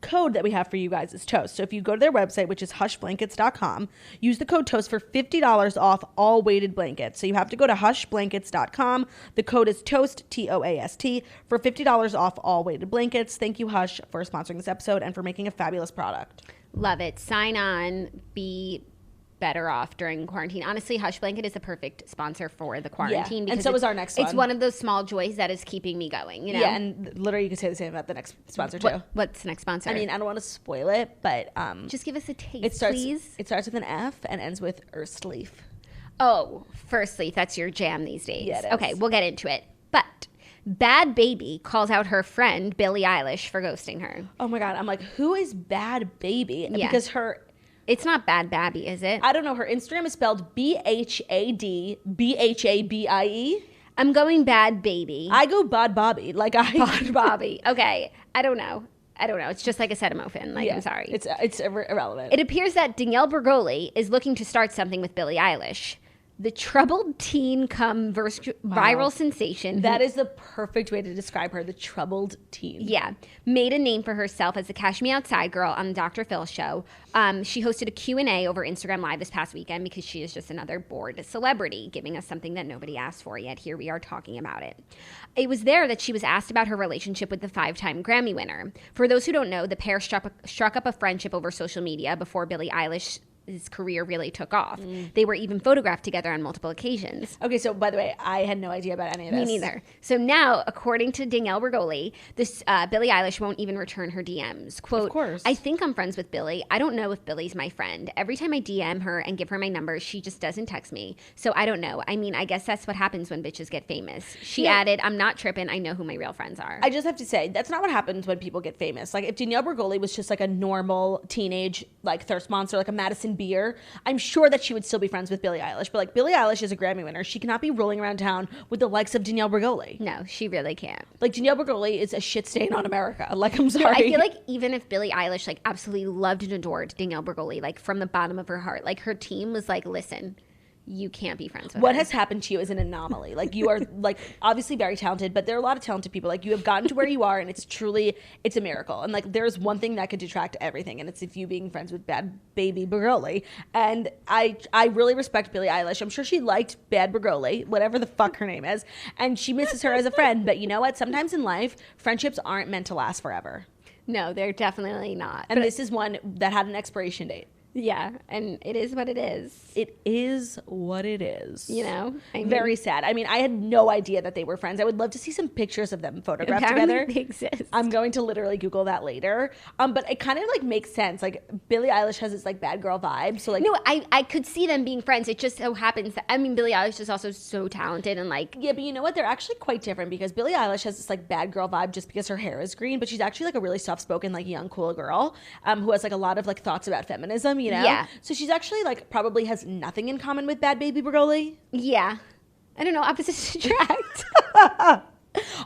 code that we have for you guys is TOAST. So if you go to their website, which is hushblankets.com, use the code TOAST for $50 off all weighted blankets. So you have to go to hushblankets.com. The code is TOAST, TOAST, for $50 off all weighted blankets. Thank you, Hush, for sponsoring this episode and for making a fabulous product. Love it. Sign on. Be better off during quarantine. Honestly, Hush Blanket is the perfect sponsor for the quarantine. Yeah, because and so is our next one. It's one of those small joys that is keeping me going, Yeah, and literally you can say the same about the next sponsor too. What's the next sponsor? I mean, I don't want to spoil it, but just give us a taste, please. It starts with an F and ends with First Leaf. Oh, First Leaf. That's your jam these days. Yeah, it is. Okay, we'll get into it. But Bhad Bhabie calls out her friend Billie Eilish for ghosting her. Oh my God. I'm like, who is Bhad Bhabie? Yeah. Because it's not Bhad Bhabie, is it? I don't know. Her Instagram is spelled BhadBhabie. I'm going Bhad Bhabie. I go Bhad Bhabie. Bhad Bhabie. Okay. I don't know. I don't know. It's just like acetaminophen. Like, I'm sorry. It's irrelevant. It appears that Danielle Bregoli is looking to start something with Billie Eilish. The troubled teen come viral sensation. That is the perfect way to describe her, the troubled teen. Yeah. Made a name for herself as the Cash Me Outside girl on the Dr. Phil show. She hosted a Q&A over Instagram Live this past weekend because she is just another bored celebrity, giving us something that nobody asked for yet. Here we are talking about it. It was there that she was asked about her relationship with the 5-time Grammy winner. For those who don't know, the pair struck up a friendship over social media before Billie Eilish his career really took off. They were even photographed together on multiple occasions. Okay, so by the way, I had no idea about any of this. Me neither. So now, according to Danielle Bregoli, this Billie Eilish won't even return her DMs. Quote, of course. I think I'm friends with Billie. I don't know if Billie's my friend. Every time I DM her and give her my number, she just doesn't text me. So I don't know. I mean, I guess that's what happens when bitches get famous. She added, I'm not tripping. I know who my real friends are. I just have to say, that's not what happens when people get famous. Like, if Danielle Bregoli was just like a normal teenage, like, thirst monster, like a Madison Beer, I'm sure that she would still be friends with Billie Eilish. But like, Billie Eilish is a Grammy winner. She cannot be rolling around town with the likes of Danielle Bregoli. No, she really can't. Like, Danielle Bregoli is a shit stain on America. Like, I'm sorry. No, I feel like even if Billie Eilish like absolutely loved and adored Danielle Bregoli, like from the bottom of her heart, like her team was like, listen, you can't be friends with what her. has happened to you is an anomaly. Like, you are like obviously very talented, but there are a lot of talented people. Like, you have gotten to where you are, and it's a miracle. And like, there's one thing that could detract everything, and it's if you being friends with Bhad Bhabie Bregoli. And I really respect Billie Eilish. I'm sure she liked Bhad Bregoli, whatever the fuck her name is, and she misses her as a friend. But you know what? Sometimes in life, friendships aren't meant to last forever. No, they're definitely not. And this is one that had an expiration date. Yeah, and it is what it is. It is what it is. You know? I mean, very sad. I mean, I had no idea that they were friends. I would love to see some pictures of them photographed together. They exist. I'm going to literally Google that later. But it kind of like makes sense. Like, Billie Eilish has this like bad girl vibe. So like, no, I could see them being friends. It just so happens that, I mean, Billie Eilish is also so talented and like. Yeah, but you know what? They're actually quite different because Billie Eilish has this like bad girl vibe just because her hair is green, but she's actually like a really soft-spoken, like young, cool girl who has like a lot of like thoughts about feminism, you know? Yeah. So she's actually like probably has nothing in common with Bhad Bhabie Bregoli. Yeah. I don't know, opposites attract.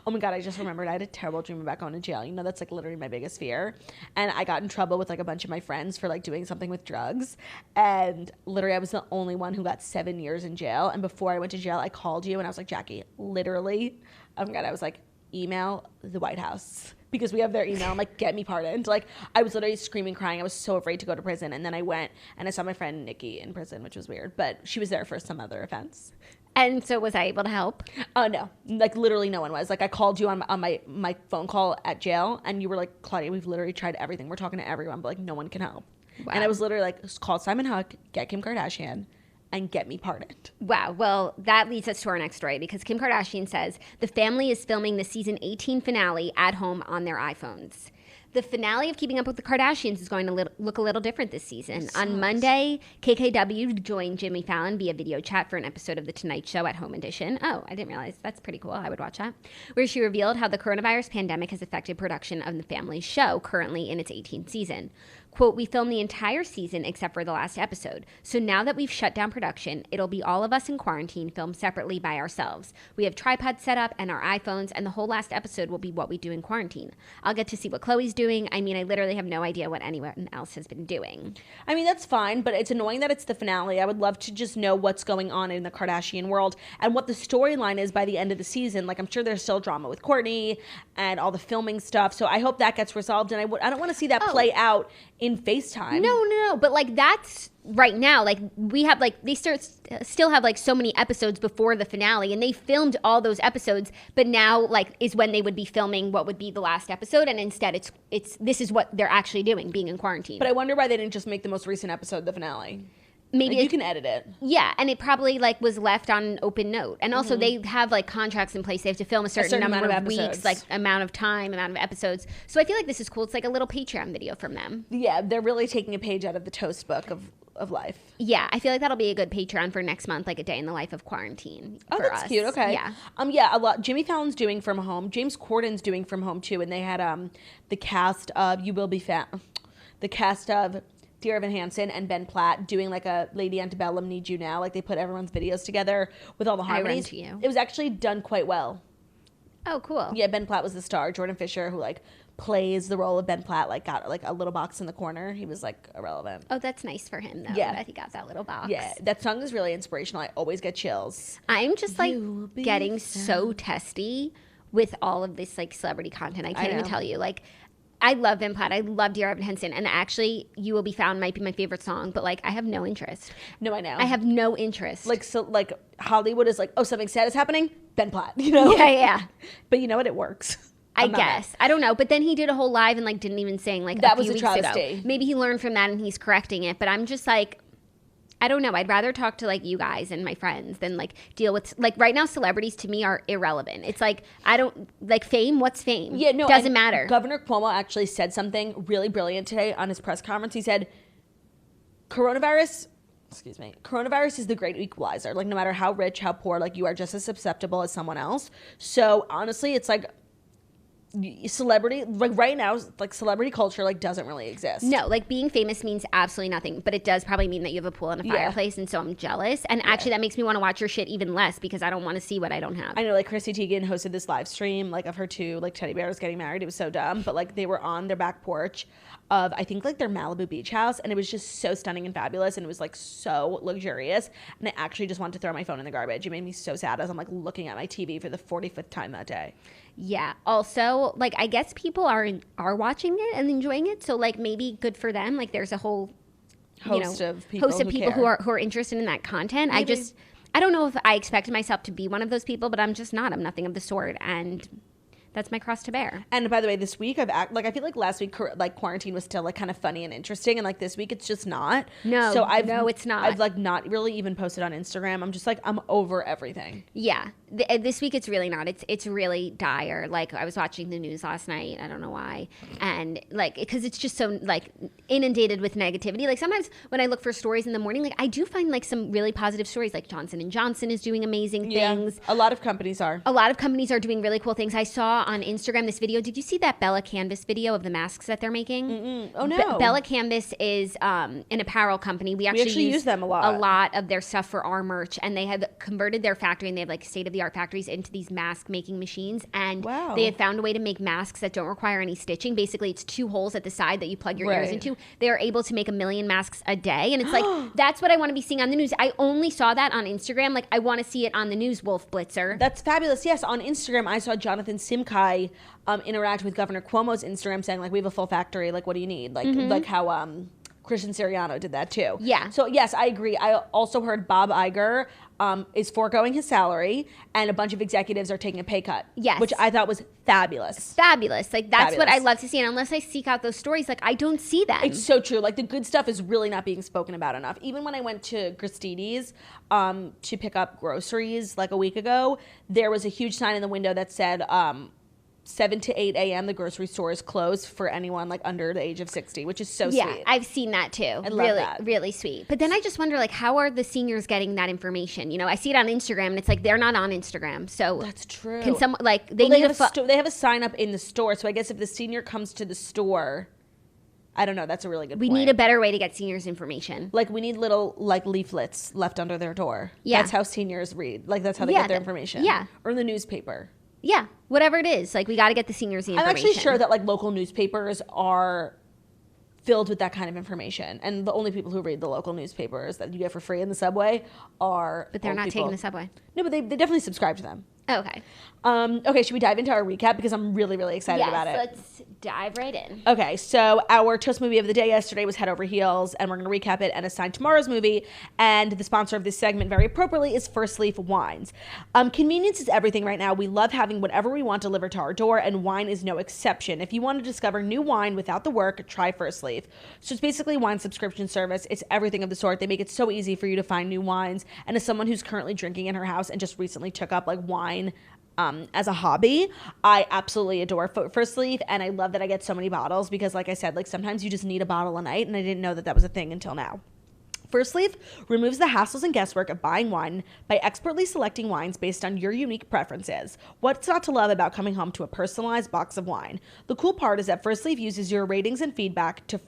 Oh my God, I just remembered I had a terrible dream about going to jail. You know, that's like literally my biggest fear. And I got in trouble with like a bunch of my friends for like doing something with drugs. And literally I was the only one who got 7 years in jail. And before I went to jail, I called you and I was like, Jackie, literally, oh my God, I was like, email the White House. Because we have their email. I'm like, get me pardoned. Like, I was literally screaming, crying. I was so afraid to go to prison. And then I went and I saw my friend Nikki in prison, which was weird. But she was there for some other offense. And so was I able to help? Oh, no. Like, literally no one was. Like, I called you on my phone call at jail. And you were like, Claudia, we've literally tried everything. We're talking to everyone. But, like, no one can help. Wow. And I was literally like, call Simon Huck, get Kim Kardashian, and get me pardoned. Wow. Well, that leads us to our next story because Kim Kardashian says the family is filming the season 18 finale at home on their iPhones. The finale of Keeping Up with the Kardashians is going to look a little different this season. On Monday, KKW joined Jimmy Fallon via video chat for an episode of The Tonight Show at Home Edition. Oh, I didn't realize. That's pretty cool. I would watch that. Where she revealed how the coronavirus pandemic has affected production of the family's show, currently in its 18th season. Quote, we filmed the entire season except for the last episode. So now that we've shut down production, it'll be all of us in quarantine filmed separately by ourselves. We have tripods set up and our iPhones, and the whole last episode will be what we do in quarantine. I'll get to see what Chloe's doing. I mean, I literally have no idea what anyone else has been doing. I mean, that's fine, but it's annoying that it's the finale. I would love to just know what's going on in the Kardashian world and what the storyline is by the end of the season. Like, I'm sure there's still drama with Kourtney and all the filming stuff. So I hope that gets resolved. And I don't want to see that play out in FaceTime. No. But like that's right now. Like we have like they still have like so many episodes before the finale, and they filmed all those episodes. But now like is when they would be filming what would be the last episode, and instead it's this is what they're actually doing, being in quarantine. But I wonder why they didn't just make the most recent episode the finale. Maybe like, you can edit it. Yeah, and it probably like was left on an open note. And also they have like contracts in place. They have to film a certain number of weeks, like amount of time, amount of episodes. So I feel like this is cool. It's like a little Patreon video from them. Yeah, they're really taking a page out of the toast book of life. Yeah, I feel like that'll be a good Patreon for next month, like a day in the life of quarantine. Oh, that's cute. Okay. Yeah. Yeah, a lot. Jimmy Fallon's doing from home. James Corden's doing from home too, and they had the cast of Dear Evan Hansen and Ben Platt doing like a Lady Antebellum Need You Now. Like they put everyone's videos together with all the harmonies. It was actually done quite well. Oh, cool. Yeah, Ben Platt was the star. Jordan Fisher, who like plays the role of Ben Platt, like got like a little box in the corner. He was like irrelevant. Oh, that's nice for him though. Yeah. That he got that little box. Yeah, that song is really inspirational. I always get chills. I'm just like You will be getting found. so testy with all of this like celebrity content. I can't even know. tell you. Like, I love Ben Platt. I love Dear Evan Hansen. And actually, You Will Be Found might be my favorite song, but like I have no interest. No, I know. I have no interest. like so like Hollywood is like, oh, something sad is happening. Ben Platt, you know? yeah. But you know what? It works. I I'm not mad. guess. I don't know. But then he did a whole live and like didn't even sing like That a was few a weeks ago. travesty. Maybe he learned from that and he's correcting it. But I'm just like, I don't know. I'd rather talk to like you guys and my friends than like deal with like right now celebrities to me are irrelevant. It's like I don't like fame. What's fame? Yeah, no, doesn't and matter. Governor Cuomo actually said something really brilliant today on his press conference. He said, coronavirus is the great equalizer. Like no matter how rich, how poor, like you are just as susceptible as someone else. So honestly, it's like celebrity, like right now, like celebrity culture like doesn't really exist. No, like being famous means absolutely nothing, but it does probably mean that you have a pool and a Yeah. fireplace, and so I'm jealous. And actually, that makes me want to watch your shit even less because I don't want to see what I don't have. I know, like Chrissy Teigen hosted this live stream like of her two like teddy bears getting married. It was so dumb, but like they were on their back porch of I think like their Malibu beach house, and it was just so stunning and fabulous, and it was like so luxurious. And I actually just wanted to throw my phone in the garbage. It made me so sad as I'm like looking at my TV for the 45th time that day. Yeah. Also, like I guess people are watching it and enjoying it, so like maybe good for them. Like there's a whole Host of people who are interested in that content. Maybe. I don't know if I expected myself to be one of those people, but I'm just not. I'm nothing of the sort, and that's my cross to bear. And by the way, this week I feel like last week like quarantine was still like kind of funny and interesting, and like this week it's just not. No, so no, it's not. I've like not really even posted on Instagram. I'm just like I'm over everything. Yeah, this week it's really not. It's really dire. Like I was watching the news last night. I don't know why, and like because it's just so like inundated with negativity. Like sometimes when I look for stories in the morning, like I do find like some really positive stories. Like Johnson & Johnson is doing amazing things. A lot of companies are. A lot of companies are doing really cool things. I saw on Instagram this video. Did you see that Bella Canvas video of the masks that they're making? Oh no. Bella Canvas is an apparel company. We actually use them a lot. A lot of their stuff for our merch, and they have converted their factory, and they have like state-of-the-art factories into these mask making machines. And Wow. they have found a way to make masks that don't require any stitching. Basically, it's two holes at the side that you plug your ears Right. into. They are able to make 1 million masks a day, and it's like that's what I want to be seeing on the news. I only saw that on Instagram. Like I want to see it on the news, Wolf Blitzer. That's fabulous. Yes, on Instagram, I saw Jonathan Simkai interact with Governor Cuomo's Instagram saying, like, we have a full factory. Like, what do you need? Like how Christian Siriano did that, too. Yeah. So, yes, I agree. I also heard Bob Iger is foregoing his salary, and a bunch of executives are taking a pay cut. Yes. Which I thought was fabulous. Fabulous. Like that's what I Fabulous. love to see. And unless I seek out those stories, like I don't see them. It's so true. Like the good stuff is really not being spoken about enough. Even when I went to Christini's to pick up groceries like a week ago, there was a huge sign in the window that said 7 to 8 a.m. the grocery store is closed for anyone like under the age of 60, which is so yeah, sweet. I've seen that too. love really, that. really sweet. But then I just wonder, like, how are the seniors getting that information? You know, I see it on Instagram, and it's like they're not on Instagram. So That's true. can someone like they Well, need they have a sign up in the store, so I guess if the senior comes to the store, I don't know. That's a really good we point. need a better way to get seniors information. Like we need little like leaflets left under their door. Yeah. That's how seniors read. Like that's how they Yeah, get their that- information. yeah. Or in the newspaper. Yeah, whatever it is, like we got to get the seniors the I'm information. actually sure that like local newspapers are filled with that kind of information, and the only people who read the local newspapers that you get for free in the subway are But they're old not people. taking the subway. No, but they definitely subscribe to them. Oh, okay. Okay, should we dive into our recap because I'm really really excited Yes, about it. let's dive right in. Okay, so our Toast movie of the day yesterday was Head Over Heels, and we're going to recap it and assign tomorrow's movie. And the sponsor of this segment, very appropriately, is First Leaf Wines. Convenience is everything right now. We love having whatever we want delivered to our door, and wine is no exception. If you want to discover new wine without the work, try First Leaf. So it's basically a wine subscription service. It's everything of the sort. They make it so easy for you to find new wines. And as someone who's currently drinking in her house and just recently took up like wine as a hobby, I absolutely adore First Leaf, and I love that I get so many bottles because, like I said, like sometimes you just need a bottle a night, and I didn't know that that was a thing until now. First Leaf removes the hassles and guesswork of buying wine by expertly selecting wines based on your unique preferences. What's not to love about coming home to a personalized box of wine? The cool part is that First Leaf uses your ratings and feedback to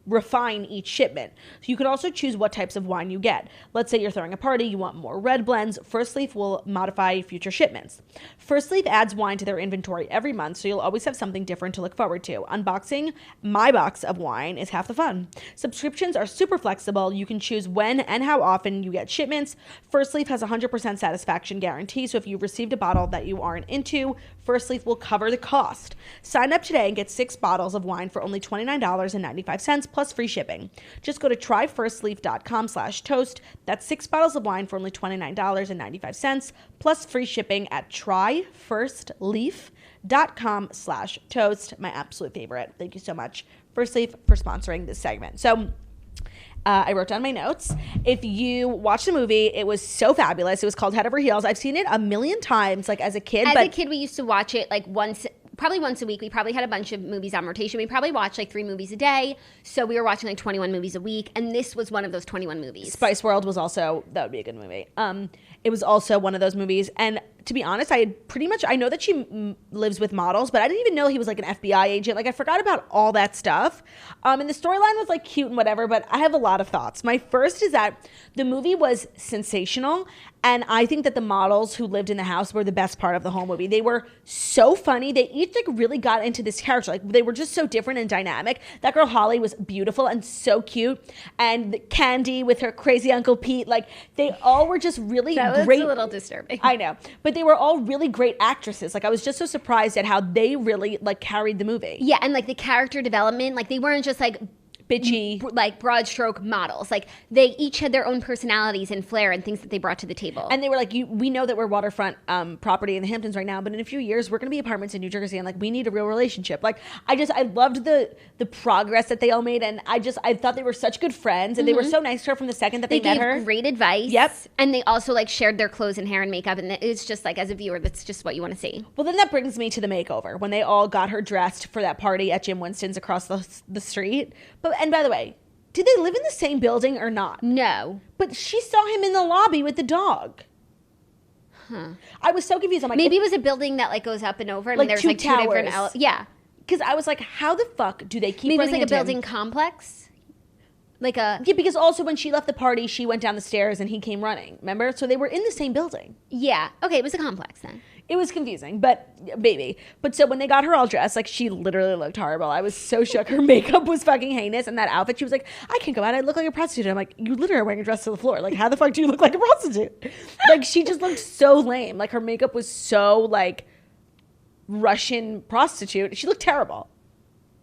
refine each shipment. So you can also choose what types of wine you get. Let's say you're throwing a party, you want more red blends. First Leaf will modify future shipments. First Leaf adds wine to their inventory every month, so you'll always have something different to look forward to. Unboxing my box of wine is half the fun. Subscriptions are super flexible. You can choose when and how often you get shipments. First Leaf has a 100% satisfaction guarantee, so if you've received a bottle that you aren't into, First Leaf will cover the cost. Sign up today and get 6 bottles of wine for only $29.95 plus free shipping. Just go to tryfirstleaf.com/toast. That's 6 bottles of wine for only $29.95 plus free shipping at tryfirstleaf.com/toast. My absolute favorite. Thank you so much, First Leaf, for sponsoring this segment. So I wrote down my notes. If you watch the movie, it was so fabulous. It was called Head Over Heels. I've seen it a million times, like as a kid. As a kid, we used to watch it like probably once a week. We probably had a bunch of movies on rotation. We probably watched like 3 movies a day. So we were watching like 21 movies a week. And this was one of those 21 movies. Spice World was also, that would be a good movie. It was also one of those movies. And to be honest, I know that she lives with models, but I didn't even know he was like an FBI agent. Like I forgot about all that stuff. And the storyline was like cute and whatever, but I have a lot of thoughts. My first is that the movie was sensational. And I think that the models who lived in the house were the best part of the whole movie. They were so funny. They each like really got into this character. Like they were just so different and dynamic. That girl Holly was beautiful and so cute. And Candy with her crazy Uncle Pete, like they all were just really great. That was a little disturbing. I know. But they were all really great actresses. Like I was just so surprised at how they really like carried the movie. Yeah, and like the character development, like they weren't just like bitchy, like broad stroke models. Like they each had their own personalities and flair and things that they brought to the table. And they were like, we know that we're waterfront property in the Hamptons right now, but in a few years we're going to be apartments in New Jersey, and like we need a real relationship. Like I loved the progress that they all made, and I thought they were such good friends, and they were so nice to her from the second that they met her. They gave great advice. Yep. And they also like shared their clothes and hair and makeup, and it's just like as a viewer, that's just what you want to see. Well, then that brings me to the makeover when they all got her dressed for that party at Jim Winston's across the street. And by the way, did they live in the same building or not? No. But she saw him in the lobby with the dog. Huh. I was so confused. I'm like, maybe it was a building that like goes up and over. I mean, like there's two like 2 towers. different yeah. Because I was like, how the fuck do they keep maybe running it's like a into building him? complex? Like a... Yeah, because also when she left the party, she went down the stairs and he came running. Remember? So they were in the same building. Yeah. Okay, it was a complex then. It was confusing, but maybe. But so when they got her all dressed, like she literally looked horrible. I was so shook. Her makeup was fucking heinous, and that outfit, she was like, I can't go out. I look like a prostitute. I'm like, you literally are wearing a dress to the floor. Like, how the fuck do you look like a prostitute? Like, she just looked so lame. Like, her makeup was so, like, Russian prostitute. She looked terrible.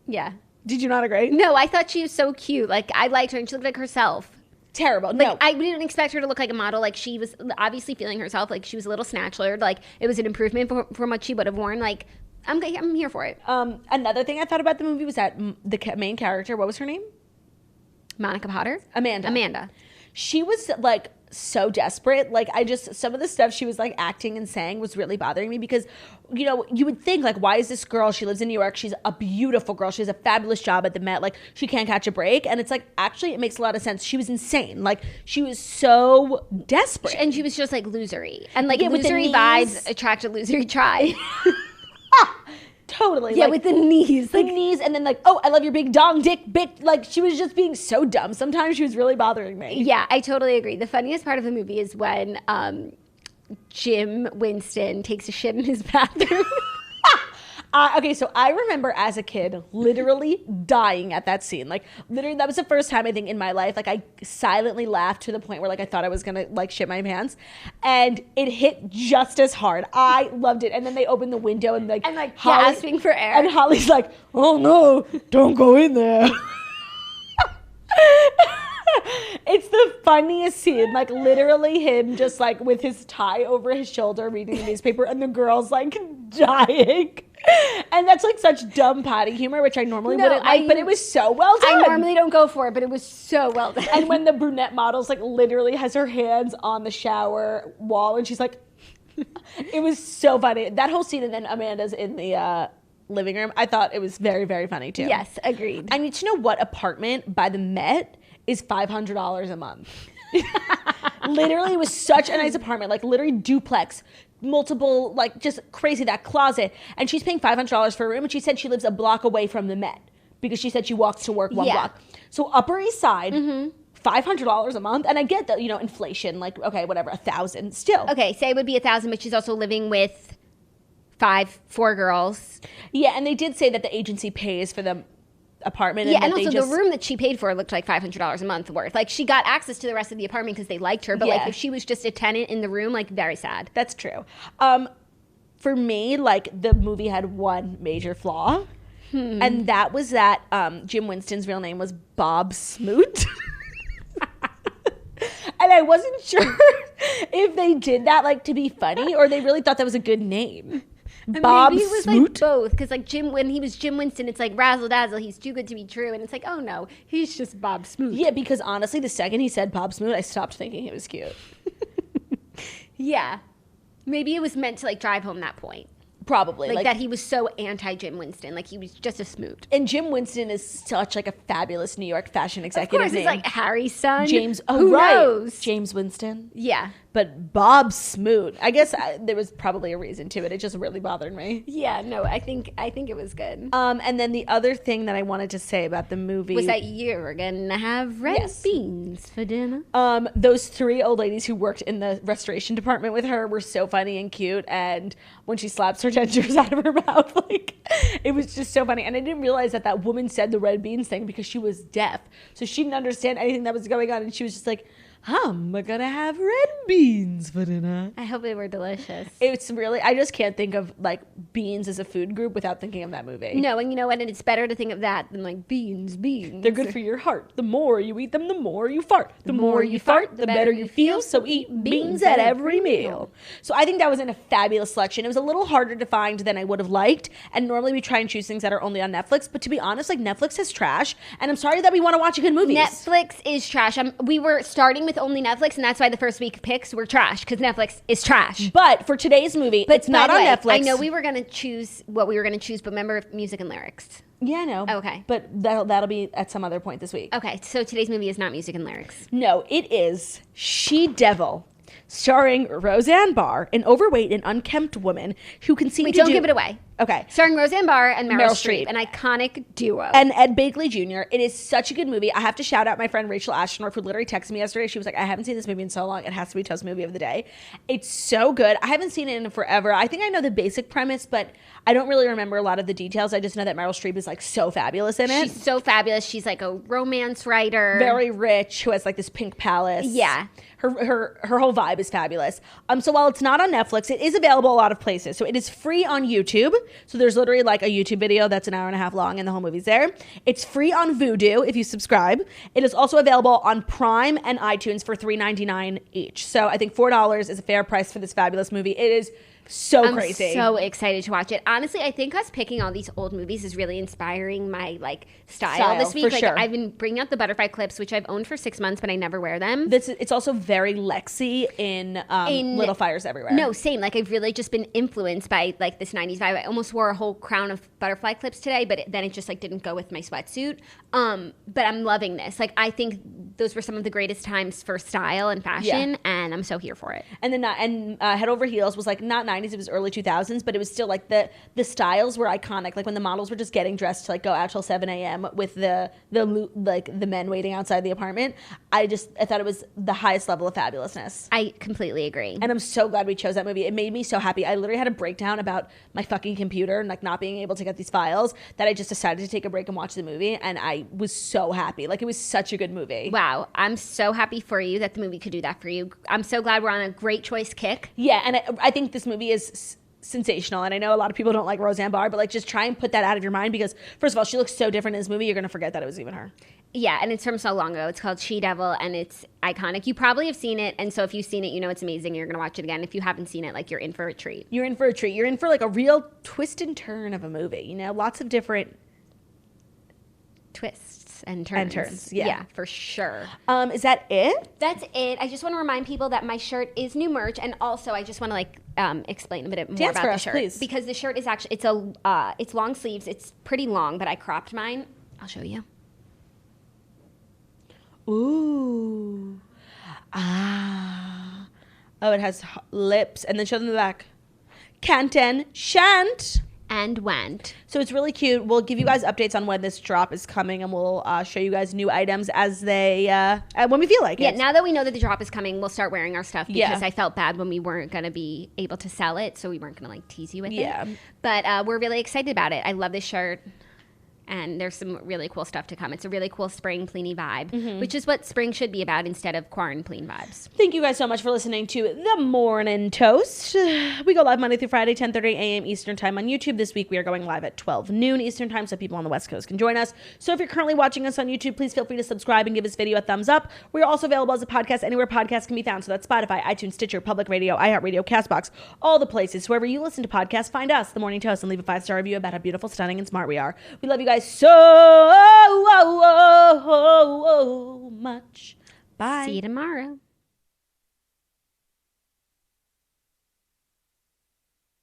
Yeah. Did you not agree? No, I thought she was so cute. Like, I liked her, and she looked like herself. Terrible. Like, no. I didn't expect her to look like a model. Like, she was obviously feeling herself. Like, she was a little snatchlered. Like, it was an improvement from what she would have worn. Like, I'm here for it. Another thing I thought about the movie was that the main character, what was her name? Monica Potter? Amanda. She was, like, so desperate. Like, some of the stuff she was, like, acting and saying was really bothering me because, you know, you would think, like, why is this girl, she lives in New York, she's a beautiful girl, she has a fabulous job at the Met, like, she can't catch a break. And it's like, actually, it makes a lot of sense. She was insane. Like, she was so desperate. And she was just, like, losery. And, like, yeah, losery vibes attract a losery tribe. Totally. Yeah, like, with the knees. The knees, and then like, oh, I love your big dong dick, bitch. Like, she was just being so dumb. Sometimes she was really bothering me. Yeah, I totally agree. The funniest part of the movie is when Jim Winston takes a shit in his bathroom. Okay, so I remember as a kid literally dying at that scene. Like, literally, that was the first time I think in my life, like, I silently laughed to the point where, like, I thought I was gonna, like, shit my pants. And it hit just as hard. I loved it. And then they opened the window and, like, gasping for air. And Holly's like, oh, no, don't go in there. It's the funniest scene, like literally him just like with his tie over his shoulder reading the newspaper and the girl's like dying. And that's like such dumb potty humor, which I normally wouldn't like, but it was so well done. I normally don't go for it, but it was so well done. And when the brunette model's like literally has her hands on the shower wall and she's like, it was so funny. That whole scene, and then Amanda's in the living room, I thought it was very, very funny too. Yes, agreed. I need to know what apartment by the Met is $500 a month. Literally, it was such a nice apartment, like literally duplex, multiple, like just crazy, that closet. And she's paying $500 for a room, and she said she lives a block away from the Met because she said she walks to work one Yeah. block. So Upper East Side, $500 a month. And I get that, you know, inflation, like, okay, whatever, 1,000 still. Okay, say it would be 1,000, but she's also living with 4 girls. Yeah, and they did say that the agency pays for the apartment. Yeah, and and that also they just, the room that she paid for looked like $500 a month worth. Like, she got access to the rest of the apartment because they liked her, but like Yeah. if she was just a tenant in the room, like, very sad. That's true. For me, like, the movie had one major flaw, and that was that Jim Winston's real name was Bob Smoot. And I wasn't sure if they did that, like, to be funny, or they really thought that was a good name. Bob Maybe it was Smoot. like both, because like when he was Jim Winston, it's like razzle dazzle, he's too good to be true, and it's like, oh no, he's just Bob Smoot. Yeah, because honestly, the second he said Bob Smoot, I stopped thinking he was cute. Yeah, maybe it was meant to like drive home that point, Probably. like that he was so anti Jim Winston, like he was just a Smoot. And Jim Winston is such like a fabulous New York fashion Of executive course, name. it's like Harry's son. James. Oh, Who right. knows? James Winston. Yeah. But Bob Smoot. I guess there was probably a reason to it. It just really bothered me. Yeah, no, I think it was good. And then the other thing that I wanted to say about the movie Was that you were gonna have red Yes. beans for dinner? those 3 old ladies who worked in the restoration department with her were so funny and cute. And when she slaps her dentures out of her mouth, like, it was just so funny. And I didn't realize that woman said the red beans thing because she was deaf, so she didn't understand anything that was going on. And she was just like, I'm gonna have red beans for dinner. I hope they were delicious. It's really, I just can't think of like beans as a food group without thinking of that movie. No, and you know what? And it's better to think of that than like beans. They're good for your heart. The more you eat them, the more you fart. The more you fart, the better you feel. So eat beans at every meal. So I think that was in a fabulous selection. It was a little harder to find than I would have liked. And normally we try and choose things that are only on Netflix. But to be honest, like, Netflix has trash. And I'm sorry that we want to watch good movies. Netflix is trash. We were starting with only Netflix, and that's why the first week picks were trash, because Netflix is trash. But for today's movie, it's not on Netflix. I know we were going to choose what we were going to choose, but remember music and lyrics. Yeah, I know. Okay. But that'll be at some other point this week. Okay, so today's movie is not music and lyrics. No, it is She Devil, starring Roseanne Barr, an overweight and unkempt woman who can seem Wait, to don't give it away. Okay. Starring Roseanne Barr and Meryl Streep. Streep, an iconic duo. And Ed Begley Jr. It is such a good movie. I have to shout out my friend Rachel Ashendorf, who literally texted me yesterday. She was like, I haven't seen this movie in so long. It has to be Toast Movie of the Day. It's so good. I haven't seen it in forever. I think I know the basic premise, but I don't really remember a lot of the details. I just know that Meryl Streep is like so fabulous in it. She's so fabulous. She's like a romance writer. Very rich, who has like this pink palace. Yeah. Her whole vibe is fabulous. So while it's not on Netflix, it is available a lot of places. So it is free on YouTube. So there's literally like a YouTube video that's an hour and a half long and the whole movie's there. It's free on Vudu if you subscribe. It is also available on Prime and iTunes for $3.99 each. So I think $4 is a fair price for this fabulous movie. It is so crazy. I'm so excited to watch it. Honestly, I think us picking all these old movies is really inspiring my like style this week. for Like sure. I've been bringing out the butterfly clips, which I've owned for 6 months, but I never wear them. It's also very Lexi in Little Fires Everywhere. No, same. Like I've really just been influenced by like this 90s vibe. I almost wore a whole crown of butterfly clips today, but then it just like didn't go with my sweatsuit. But I'm loving this. Like I think those were some of the greatest times for style and fashion, and I'm so here for it. And then Head Over Heels was like not 90s, it was early 2000s, but it was still like the styles were iconic. Like when the models were just getting dressed to like go out till 7 a.m. with the men waiting outside the apartment. I thought it was the highest level of fabulousness. I completely agree. And I'm so glad we chose that movie. It made me so happy. I literally had a breakdown about my fucking computer and like not being able to get these files that I just decided to take a break and watch the movie. And I was so happy. Like it was such a good movie. Wow. I'm so happy for you that the movie could do that for you. I'm so glad we're on a great choice kick. Yeah. And I think this movie is sensational. And I know a lot of people don't like Roseanne Barr, but like just try and put that out of your mind because first of all, she looks so different in this movie. You're going to forget that it was even her. Yeah, and it's from so long ago. It's called She Devil, and it's iconic. You probably have seen it, and so if you've seen it, you know it's amazing. You're going to watch it again. If you haven't seen it, like, you're in for a treat. You're in for a treat. You're in for, like, a real twist and turn of a movie. You know, lots of different twists and turns. Yeah, for sure. Is that it? That's it. I just want to remind people that my shirt is new merch, and also I just want to, like, explain a bit more about the shirt. Please. Because the shirt is actually, it's long sleeves. It's pretty long, but I cropped mine. I'll show you. Ooh. Ah. Oh, it has lips. And then show them the back. Can't and shan't. And went. So it's really cute. We'll give you guys updates on when this drop is coming, and we'll show you guys new items as they when we feel like it. Yeah, now that we know that the drop is coming, we'll start wearing our stuff because I felt bad when we weren't going to be able to sell it, so we weren't going to like tease you with it. But we're really excited about it. I love this shirt. And there's some really cool stuff to come. It's a really cool spring pleeny vibe, which is what spring should be about instead of quarantine vibes. Thank you guys so much for listening to The Morning Toast. We go live Monday through Friday, 10:30 a.m. Eastern Time on YouTube. This week we are going live at 12 noon Eastern Time, so people on the West Coast can join us. So if you're currently watching us on YouTube, please feel free to subscribe and give this video a thumbs up. We are also available as a podcast anywhere podcasts can be found. So that's Spotify, iTunes, Stitcher, Public Radio, iHeartRadio, CastBox, all the places. Wherever you listen to podcasts, find us, The Morning Toast, and leave a 5-star review about how beautiful, stunning, and smart we are. We love you guys so much. Bye. See you tomorrow.